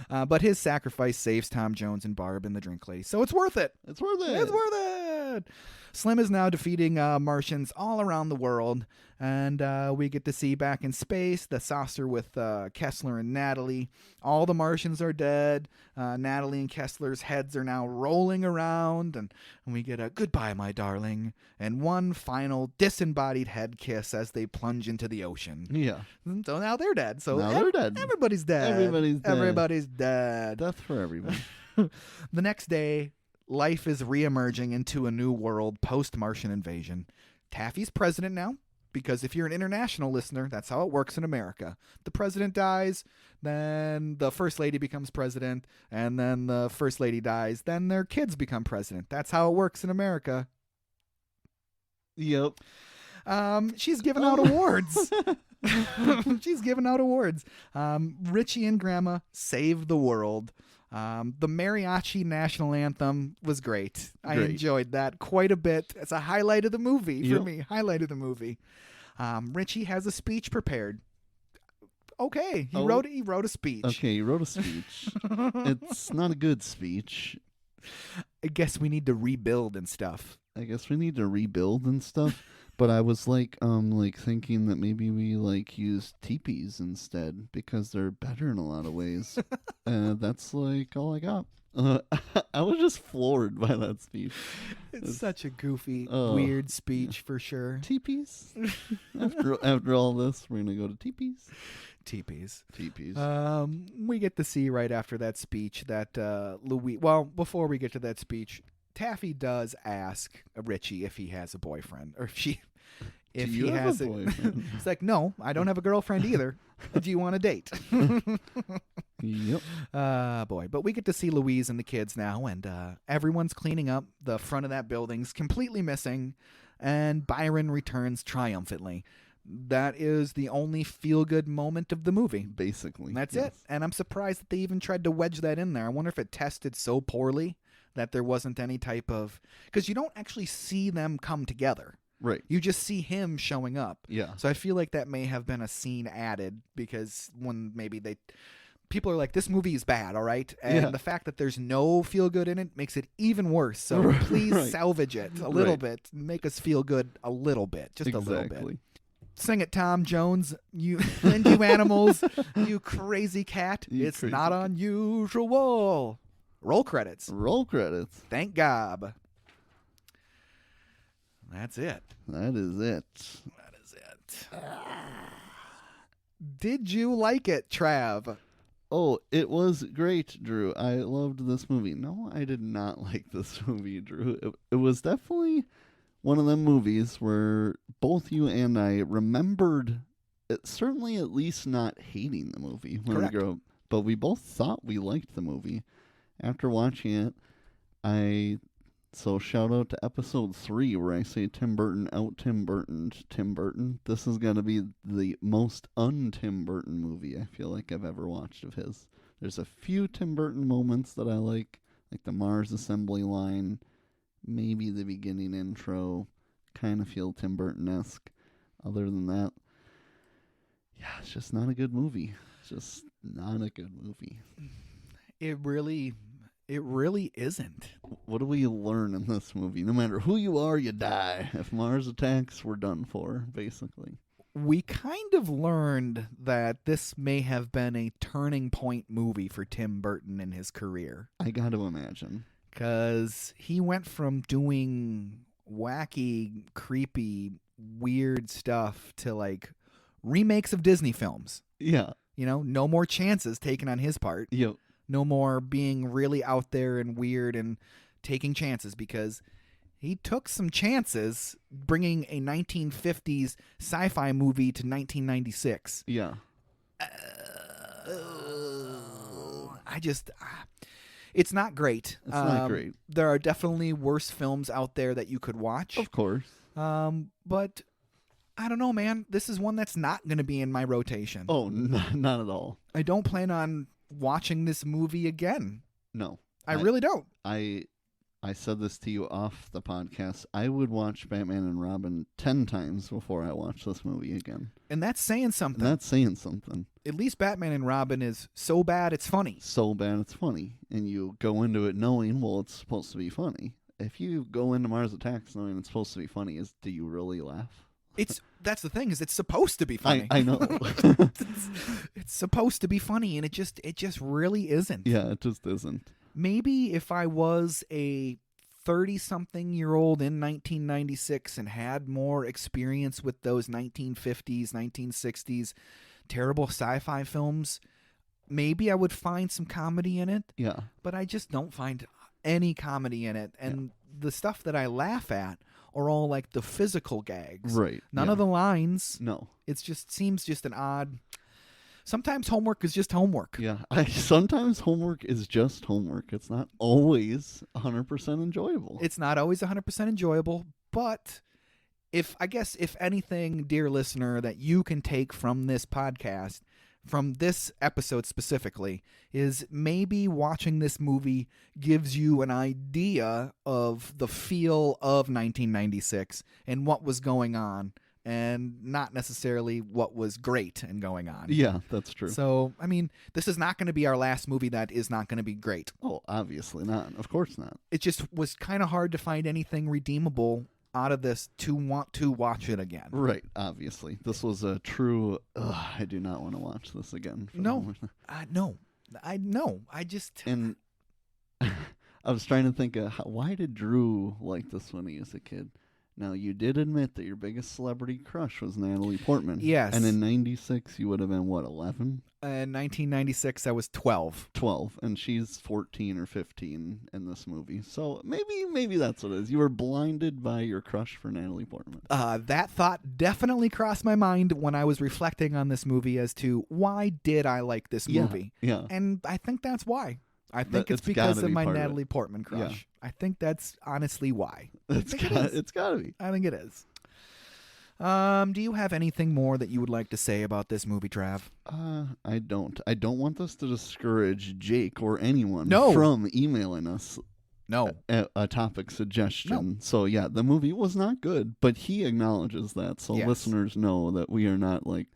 Speaker 2: But his sacrifice saves Tom Jones and Barb and the drink lady. So it's worth it.
Speaker 3: It's worth it.
Speaker 2: It's worth it. Slim is now defeating Martians all around the world. And we get to see back in space the saucer with Kessler and Natalie. All the Martians are dead. Natalie and Kessler's heads are now rolling around. And we get a goodbye, my darling. And one final disembodied head kiss as they plunge into the ocean.
Speaker 3: Yeah.
Speaker 2: So now they're dead. So
Speaker 3: now they're dead.
Speaker 2: Everybody's dead. Everybody's dead.
Speaker 3: Death for everyone.
Speaker 2: The next day, life is reemerging into a new world post-Martian invasion. Taffy's president now. Because if you're an international listener, that's how it works in America. The president dies, then the first lady becomes president, and then the first lady dies, then their kids become president. That's how it works in America.
Speaker 3: Yep.
Speaker 2: She's giving out awards. She's giving out awards. Richie and Grandma saved the world. The mariachi national anthem was great. I enjoyed that quite a bit. It's a highlight of the movie for me. Highlight of the movie. Richie has a speech prepared. Okay, he wrote a speech.
Speaker 3: Okay, he wrote a speech. It's not a good speech.
Speaker 2: I guess we need to rebuild and stuff.
Speaker 3: But I was thinking that maybe we use teepees instead because they're better in a lot of ways. That's all I got. I was just floored by that speech.
Speaker 2: It's such a goofy, weird speech for sure.
Speaker 3: Teepees. After all this, we're gonna go to teepees.
Speaker 2: Teepees.
Speaker 3: Teepees.
Speaker 2: We get to see right after that speech that Louis. Well, before we get to that speech, Taffy does ask Richie if he has a boyfriend, or if he has a boyfriend. It's like, no, I don't have a girlfriend either. Do you want a date?
Speaker 3: Yep.
Speaker 2: Boy. But we get to see Louise and the kids now, and everyone's cleaning up. The front of that building's completely missing, and Byron returns triumphantly. That is the only feel-good moment of the movie.
Speaker 3: Basically.
Speaker 2: That's it. And I'm surprised that they even tried to wedge that in there. I wonder if it tested so poorly that there wasn't any type of... Because you don't actually see them come together.
Speaker 3: Right.
Speaker 2: You just see him showing up.
Speaker 3: Yeah.
Speaker 2: So I feel like that may have been a scene added because when maybe people are like, this movie is bad, all right? And the fact that there's no feel good in it makes it even worse. So please salvage it a little bit. Make us feel good a little bit. Just a little bit. Sing it, Tom Jones. You and you animals, you crazy cat. It's not unusual. Roll credits. Thank God. That's it.
Speaker 3: That is it.
Speaker 2: Did you like it, Trav?
Speaker 3: Oh, it was great, Drew. I loved this movie. No, I did not like this movie, Drew. It was definitely one of them movies where both you and I remembered it, certainly at least not hating the movie when we grew up. But we both thought we liked the movie. After watching it, so shout out to episode 3 where I say Tim Burton out Tim Burton. This is going to be the most un-Tim Burton movie I feel like I've ever watched of his. There's a few Tim Burton moments that I like the Mars assembly line. maybe the beginning intro kind of feel Tim Burton-esque. Other than that, yeah, it's just not a good movie. It's just not a good movie.
Speaker 2: It really isn't.
Speaker 3: What do we learn in this movie? No matter who you are, you die. If Mars attacks, we're done for, basically.
Speaker 2: We kind of learned that this may have been a turning point movie for Tim Burton in his career.
Speaker 3: I got to imagine.
Speaker 2: Because he went from doing wacky, creepy, weird stuff to like remakes of Disney films.
Speaker 3: Yeah.
Speaker 2: You know, no more chances taken on his part.
Speaker 3: Yep.
Speaker 2: No more being really out there and weird and taking chances, because he took some chances bringing a 1950s sci-fi movie to 1996.
Speaker 3: Yeah.
Speaker 2: It's not great.
Speaker 3: It's not great.
Speaker 2: There are definitely worse films out there that you could watch.
Speaker 3: Of course.
Speaker 2: But I don't know, man. This is one that's not going to be in my rotation.
Speaker 3: Oh, not at all.
Speaker 2: I don't plan on watching this movie again.
Speaker 3: No.
Speaker 2: I really don't.
Speaker 3: I said this to you off the podcast. I would watch Batman and Robin 10 times before I watch this movie again.
Speaker 2: And that's saying something.
Speaker 3: And that's saying something.
Speaker 2: At least Batman and Robin is so bad it's funny.
Speaker 3: So bad it's funny. And you go into it knowing, well, it's supposed to be funny. If you go into Mars Attacks knowing it's supposed to be funny, do you really laugh?
Speaker 2: That's the thing, is it's supposed to be funny.
Speaker 3: I know.
Speaker 2: It's supposed to be funny, and it just really isn't.
Speaker 3: Yeah, it just isn't.
Speaker 2: Maybe if I was a 30-something-year-old in 1996 and had more experience with those 1950s, 1960s terrible sci-fi films, maybe I would find some comedy in it.
Speaker 3: Yeah.
Speaker 2: But I just don't find any comedy in it. And the stuff that I laugh at are all like the physical gags.
Speaker 3: Right.
Speaker 2: None of the lines.
Speaker 3: No.
Speaker 2: It just seems just an odd... Sometimes homework is just homework.
Speaker 3: Yeah. Sometimes homework is just homework. It's not always 100% enjoyable.
Speaker 2: It's not always 100% enjoyable, but if anything, dear listener, that you can take from this podcast, from this episode specifically, is maybe watching this movie gives you an idea of the feel of 1996 and what was going on, and not necessarily what was great and going on.
Speaker 3: Yeah, that's true.
Speaker 2: So, I mean, this is not going to be our last movie that is not going to be great.
Speaker 3: Oh, obviously not. Of course not.
Speaker 2: It just was kind of hard to find anything redeemable out of this to want to watch it again.
Speaker 3: Right, obviously. This was a true, I do not want to watch this again.
Speaker 2: No. I just...
Speaker 3: And I was trying to think of why did Drew like this when he was a kid? Now, you did admit that your biggest celebrity crush was Natalie Portman.
Speaker 2: Yes.
Speaker 3: And in 96, you would have been, what, 11?
Speaker 2: In 1996, I was 12.
Speaker 3: 12. And she's 14 or 15 in this movie. So maybe that's what it is. You were blinded by your crush for Natalie Portman.
Speaker 2: That thought definitely crossed my mind when I was reflecting on this movie as to why did I like this movie.
Speaker 3: Yeah.
Speaker 2: And I think that's why. I think it's because of my Natalie Portman crush.
Speaker 3: Yeah.
Speaker 2: I think that's honestly why.
Speaker 3: It's got to be.
Speaker 2: I think it is. Do you have anything more that you would like to say about this movie, Trav?
Speaker 3: I don't. I don't want this to discourage Jake or anyone from emailing us a topic suggestion.
Speaker 2: No.
Speaker 3: So, yeah, the movie was not good, but he acknowledges that. So
Speaker 2: Yes.
Speaker 3: listeners know that we are not, like,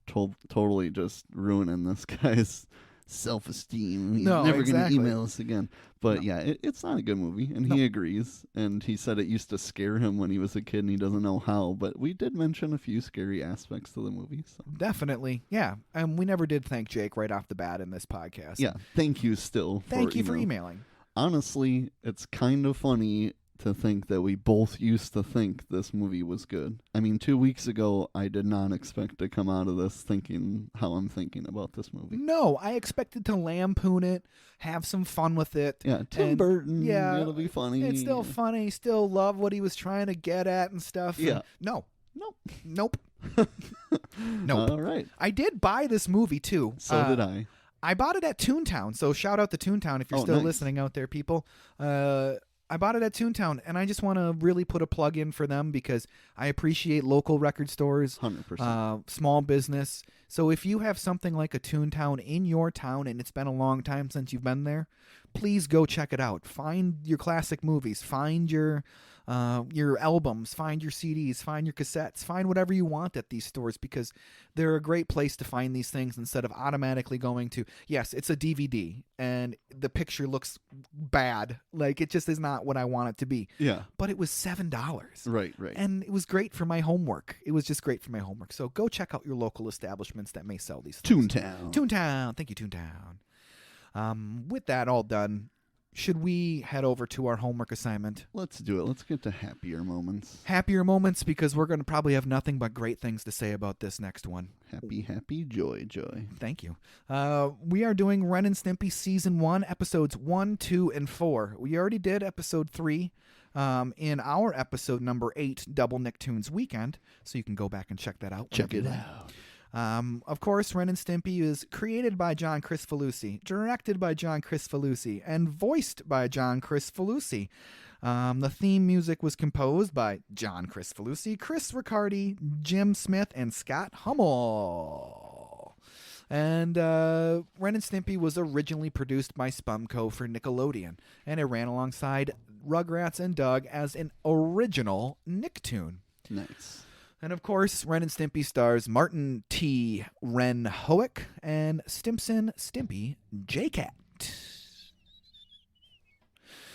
Speaker 3: totally just ruining this guy's self-esteem. He's never going to email us again. But yeah, it's not a good movie, and he agrees. And he said it used to scare him when he was a kid, and he doesn't know how. But we did mention a few scary aspects to the movie. So.
Speaker 2: Definitely, yeah. And we never did thank Jake right off the bat in this podcast.
Speaker 3: Yeah, thank you still.
Speaker 2: Thank you for emailing.
Speaker 3: Honestly, it's kind of funny to think that we both used to think this movie was good. I mean, 2 weeks ago, I did not expect to come out of this thinking how I'm thinking about this movie.
Speaker 2: No, I expected to lampoon it, have some fun with it.
Speaker 3: Yeah, Tim Burton, it'll be funny.
Speaker 2: It's still funny, still love what he was trying to get at and stuff.
Speaker 3: Yeah.
Speaker 2: And nope.
Speaker 3: All right.
Speaker 2: I did buy this movie, too.
Speaker 3: So did I.
Speaker 2: I bought it at Toontown, so shout out to Toontown if you're still listening out there, people. I bought it at Toontown, and I just want to really put a plug in for them because I appreciate local record stores,
Speaker 3: 100%.
Speaker 2: Small business. So if you have something like a Toontown in your town and it's been a long time since you've been there, please go check it out. Find your classic movies. Find your albums. Find your CDs. Find your cassettes. Find whatever you want at these stores because they're a great place to find these things instead of automatically going to, yes, it's a DVD and the picture looks bad. Like it just is not what I want it to be.
Speaker 3: Yeah.
Speaker 2: But it was $7.
Speaker 3: Right.
Speaker 2: And it was great for my homework. It was just great for my homework. So go check out your local establishments that may sell these things. Toontown. Thank you, Toontown. With that all done, should we head over to our homework assignment?
Speaker 3: Let's do it. Let's get to happier moments.
Speaker 2: Happier moments because we're going to probably have nothing but great things to say about this next one.
Speaker 3: Happy, joy.
Speaker 2: Thank you. We are doing Ren and Stimpy Season 1, Episodes 1, 2, and 4. We already did Episode 3 in our episode number 8, Double Nicktoons Weekend, so you can go back and check that out.
Speaker 3: Check it out.
Speaker 2: Of course, Ren and Stimpy is created by John Kricfalusi, directed by John Kricfalusi, and voiced by John Kricfalusi. The theme music was composed by John Kricfalusi, Chris Riccardi, Jim Smith, and Scott Hummel. And Ren and Stimpy was originally produced by Spumco for Nickelodeon, and it ran alongside Rugrats and Doug as an original Nicktoon.
Speaker 3: Nice.
Speaker 2: And of course, Ren and Stimpy stars Martin T. Ren Hoek and Stimpson Stimpy J-Cat.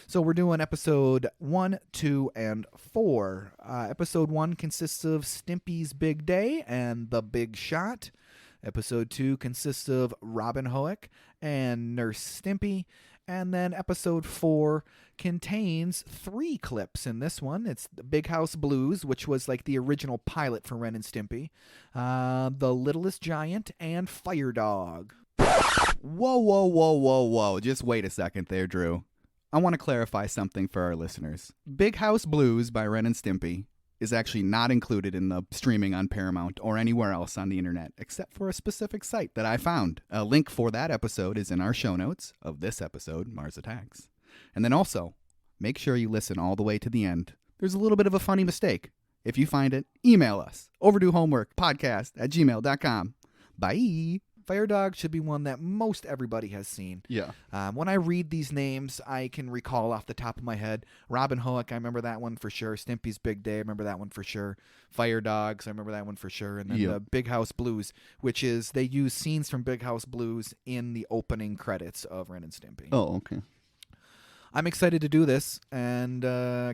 Speaker 2: So we're doing episode 1, 2, and 4. Episode 1 consists of Stimpy's Big Day and The Big Shot. Episode 2 consists of Robin Hoek and Nurse Stimpy. And then episode 4 contains 3 clips in this one. It's the Big House Blues, which was like the original pilot for Ren and Stimpy, The Littlest Giant, and Fire Dog. Whoa. Just wait a second there, Drew. I want to clarify something for our listeners. Big House Blues by Ren and Stimpy is actually not included in the streaming on Paramount or anywhere else on the internet, except for a specific site that I found. A link for that episode is in our show notes of this episode, Mars Attacks. And then also, make sure you listen all the way to the end. There's a little bit of a funny mistake. If you find it, email us, overduehomeworkpodcast@gmail.com. Bye. Fire Dog should be one that most everybody has seen.
Speaker 3: Yeah.
Speaker 2: When I read these names, I can recall off the top of my head. Robin Hoek, I remember that one for sure. Stimpy's Big Day, I remember that one for sure. Fire Dogs, I remember that one for sure. And then the Big House Blues, which is they use scenes from Big House Blues in the opening credits of Ren and Stimpy.
Speaker 3: Oh, okay.
Speaker 2: I'm excited to do this, and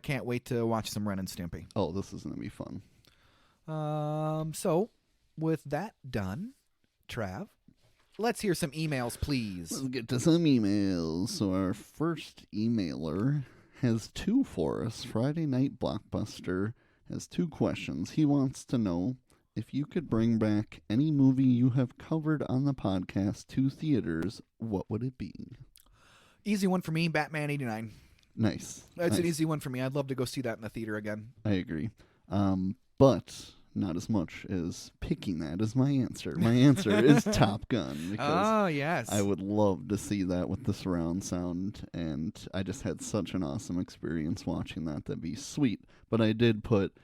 Speaker 2: can't wait to watch some Ren and Stimpy.
Speaker 3: Oh, this is going to be fun.
Speaker 2: So, with that done, Trav, let's hear some emails, please.
Speaker 3: Let's get to some emails. So our first emailer has 2 for us. Friday Night Blockbuster has 2 questions. He wants to know if you could bring back any movie you have covered on the podcast to theaters, what would it be?
Speaker 2: Easy one for me, Batman 89.
Speaker 3: Nice.
Speaker 2: That's an easy one for me. I'd love to go see that in the theater again.
Speaker 3: I agree. But not as much as picking that as my answer. My answer is Top Gun. Because
Speaker 2: yes.
Speaker 3: I would love to see that with the surround sound, and I just had such an awesome experience watching that. That'd be sweet. But I did put,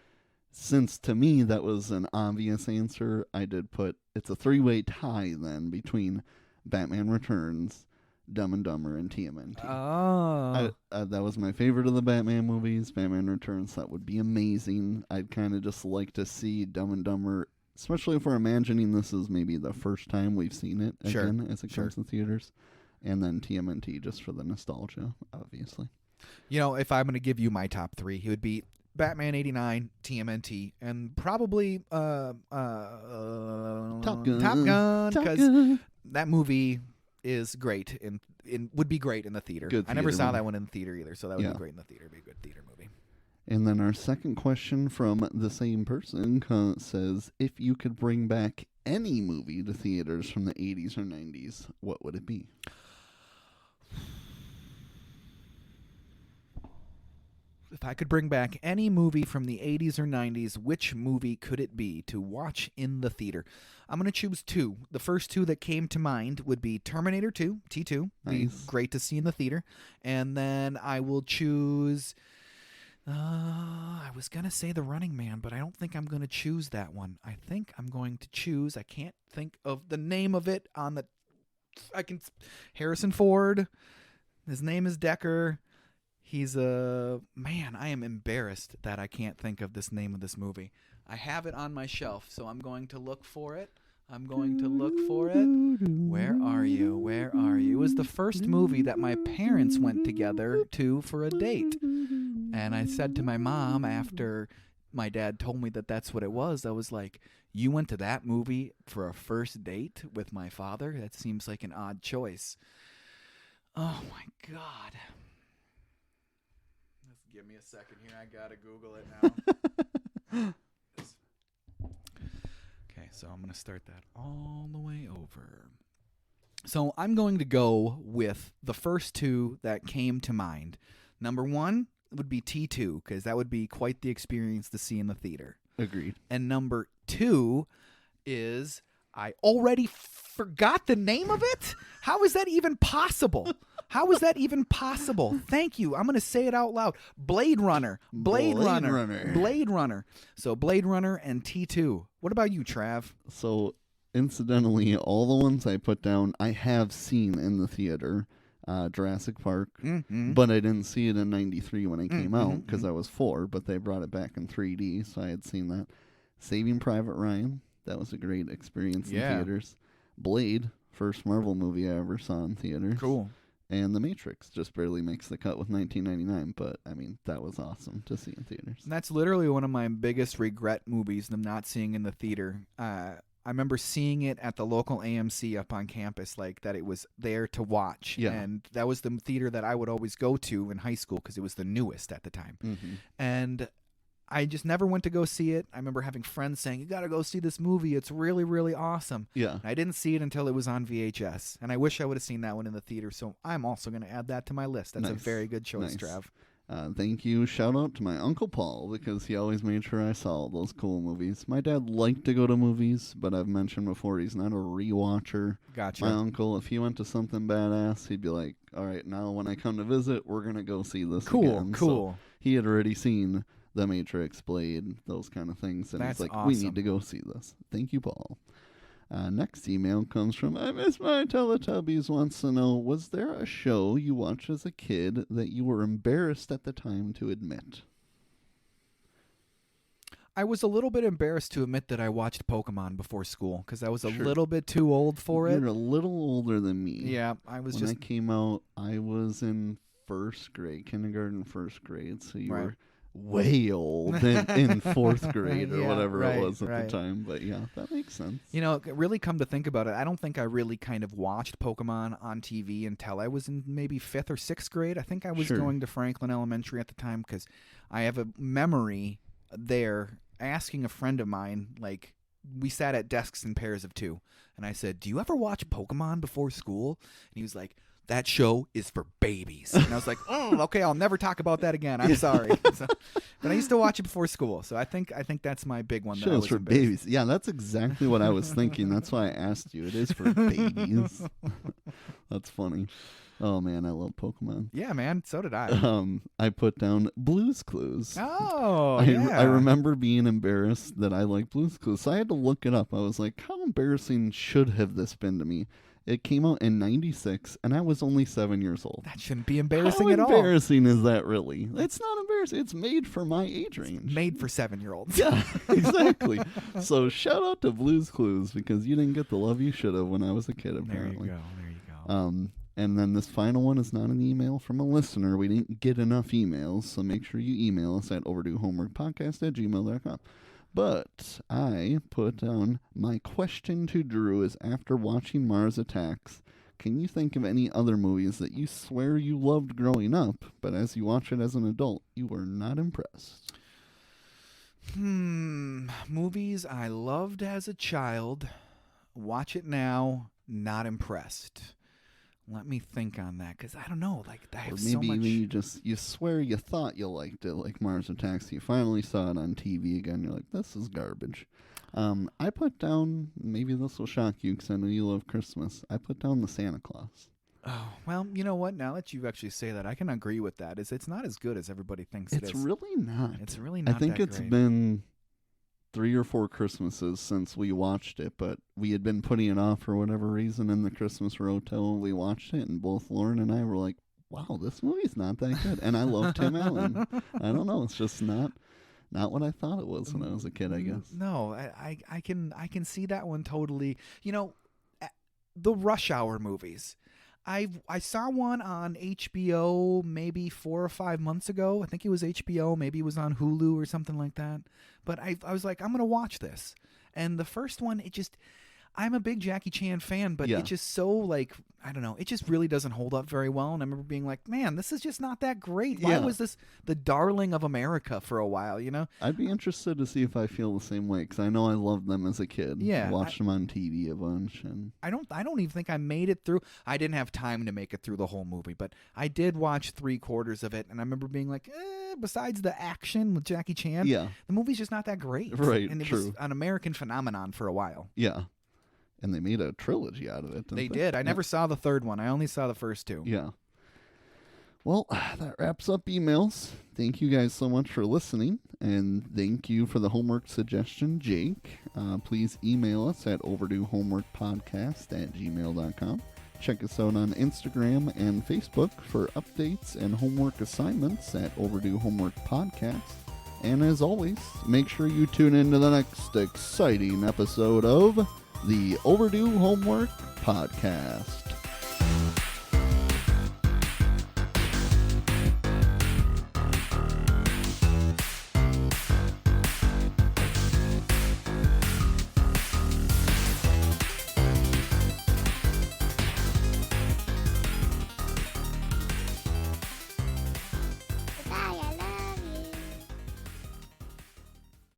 Speaker 3: since to me that was an obvious answer, I did put, it's a 3-way tie then between Batman Returns, Dumb and Dumber, and TMNT. That was my favorite of the Batman movies. Batman Returns, that would be amazing. I'd kind of just like to see Dumb and Dumber, especially if we're imagining this is maybe the first time we've seen it again as it comes to theaters. And then TMNT just for the nostalgia, obviously.
Speaker 2: You know, if I'm going to give you my top 3, it would be Batman 89, TMNT, and probably
Speaker 3: Top
Speaker 2: Gun, because that movie is great and would be great in the theater. I never saw that one in the theater either, so that would be great in the theater. It'd be a good theater movie.
Speaker 3: And then our second question from the same person says, if you could bring back any movie to theaters from the 80s or 90s, what would it be?
Speaker 2: If I could bring back any movie from the 80s or 90s, which movie could it be to watch in the theater? I'm going to choose two. The first two that came to mind would be Terminator 2, T2.
Speaker 3: Nice.
Speaker 2: Be great to see in the theater. And then I will choose... I was going to say The Running Man, but I don't think I'm going to choose that one. I think I'm going to choose... I can't think of the name of it on the... Harrison Ford. His name is Decker. He's a... Man, I am embarrassed that I can't think of this name of this movie. I have it on my shelf, so I'm going to look for it. Where are you? Where are you? It was the first movie that my parents went together to for a date. And I said to my mom after my dad told me that that's what it was, I was like, you went to that movie for a first date with my father? That seems like an odd choice. Oh, my God. Let's give me a second here. I got to Google it now. Okay, so I'm going to start that all the way over. So I'm going to go with the first two that came to mind. Number one would be T2, because that would be quite the experience to see in the theater. Agreed. And number two is, I already forgot the name of it? How is that even possible? Thank you. I'm going to say it out loud. Blade Runner. Blade Runner. So Blade Runner and T2. What about you, Trav?
Speaker 3: So, incidentally, all the ones I put down, I have seen in the theater. Jurassic Park, but I didn't see it in 93 when it came out because I was 4, but they brought it back in 3D, so I had seen that. Saving Private Ryan, that was a great experience in theaters. Blade, first Marvel movie I ever saw in theaters. Cool. And The Matrix just barely makes the cut with 1999, but, I mean, that was awesome to see in theaters.
Speaker 2: And that's literally one of my biggest regret movies, them not seeing in the theater. I remember seeing it at the local AMC up on campus, like that it was there to watch. Yeah. And that was the theater that I would always go to in high school because it was the newest at the time. And I just never went to go see it. I remember having friends saying, you got to go see this movie. It's really, really awesome. Yeah. And I didn't see it until it was on VHS. And I wish I would have seen that one in the theater. So I'm also going to add that to my list. That's a very good choice, Trav.
Speaker 3: Thank you. Shout out to my Uncle Paul because he always made sure I saw all those cool movies. My dad liked to go to movies, but I've mentioned before he's not a rewatcher. Gotcha. My uncle, if he went to something badass, he'd be like, all right, now when I come to visit, we're going to go see this again. Cool. So he had already seen The Matrix, Blade, those kind of things. And he's like, awesome. We need to go see this. Thank you, Paul. Next email comes from I Miss My Teletubbies wants to know, was there a show you watched as a kid that you were embarrassed at the time to admit?
Speaker 2: I was a little bit embarrassed to admit that I watched Pokemon before school because I was a little bit too old for it.
Speaker 3: You're a little older than me.
Speaker 2: Yeah, I was
Speaker 3: when I came out, I was in kindergarten, first grade, so you were way old in fourth grade or whatever it was at the time. But yeah, that makes sense.
Speaker 2: You know, really come to think about it, I don't think I really kind of watched Pokemon on TV until I was in maybe 5th or 6th grade. I think I was going to Franklin Elementary at the time because I have a memory there asking a friend of mine, like, we sat at desks in pairs of 2, and I said, do you ever watch Pokemon before school? And he was like, that show is for babies. And I was like, okay, I'll never talk about that again. I'm sorry. So, but I used to watch it before school, so I think that's my big one.
Speaker 3: Shows for babies. Yeah, that's exactly what I was thinking. That's why I asked you. It is for babies. That's funny. Oh man, I love Pokemon.
Speaker 2: Yeah, man, so did I.
Speaker 3: I put down Blue's Clues.
Speaker 2: Oh,
Speaker 3: I remember being embarrassed that I like Blue's Clues, so I had to look it up. I was like, how embarrassing should have this been to me? It came out in 96, and I was only 7 years old.
Speaker 2: That shouldn't be embarrassing at all.
Speaker 3: How embarrassing is that, really? It's not embarrassing. It's made for my age range.
Speaker 2: It's made for 7-year-olds.
Speaker 3: Yeah, exactly. So shout out to Blue's Clues, because you didn't get the love you should have when I was a kid, apparently.
Speaker 2: There you go.
Speaker 3: And then this final one is not an email from a listener. We didn't get enough emails, so make sure you email us at overduehomeworkpodcast@gmail.com. But I put down, my question to Drew is, after watching Mars Attacks, can you think of any other movies that you swear you loved growing up, but as you watch it as an adult, you were not impressed?
Speaker 2: Movies I loved as a child, watch it now, not impressed. Let me think on that, because I don't know. Like, I have
Speaker 3: Or
Speaker 2: so
Speaker 3: maybe
Speaker 2: much.
Speaker 3: you swear you thought you liked it, like Mars Attacks. You finally saw it on TV again. You're like, this is garbage. I put down, maybe this will shock you because I know you love Christmas. I put down the Santa Claus.
Speaker 2: Oh, well, you know what? Now that you actually say that, I can agree with that. It's not as good as everybody thinks it is.
Speaker 3: It's really not.
Speaker 2: It's really not.
Speaker 3: I think
Speaker 2: that
Speaker 3: it's
Speaker 2: great.
Speaker 3: been 3 or 4 Christmases since we watched it, but we had been putting it off for whatever reason in the Christmas rotel. We watched it, and both Lauren and I were like, wow, this movie's not that good. And I love Tim Allen. I don't know. It's just not what I thought it was when I was a kid, I guess.
Speaker 2: No, I can see that one totally. You know, the Rush Hour movies. I saw one on HBO maybe 4 or 5 months ago. I think it was HBO. Maybe it was on Hulu or something like that. But I was like, I'm going to watch this. And the first one, I'm a big Jackie Chan fan, but it's just so, like, I don't know. It just really doesn't hold up very well. And I remember being like, man, this is just not that great. Why was this the darling of America for a while, you know?
Speaker 3: I'd be interested to see if I feel the same way, because I know I loved them as a kid.
Speaker 2: Yeah.
Speaker 3: Watched them on TV a bunch. And
Speaker 2: I don't even think I made it through. I didn't have time to make it through the whole movie, but I did watch 3/4 of it. And I remember being like, besides the action with Jackie Chan, the movie's just not that great.
Speaker 3: Right,
Speaker 2: and it
Speaker 3: true.
Speaker 2: was an American phenomenon for a while.
Speaker 3: Yeah. And they made a trilogy out of it.
Speaker 2: They did. I never saw the third one. I only saw the first 2.
Speaker 3: Yeah. Well, that wraps up emails. Thank you guys so much for listening. And thank you for the homework suggestion, Jake. Please email us at overduehomeworkpodcast@gmail.com. Check us out on Instagram and Facebook for updates and homework assignments at Overdue Homework Podcast. And as always, make sure you tune in to the next exciting episode of the Overdue Homework Podcast.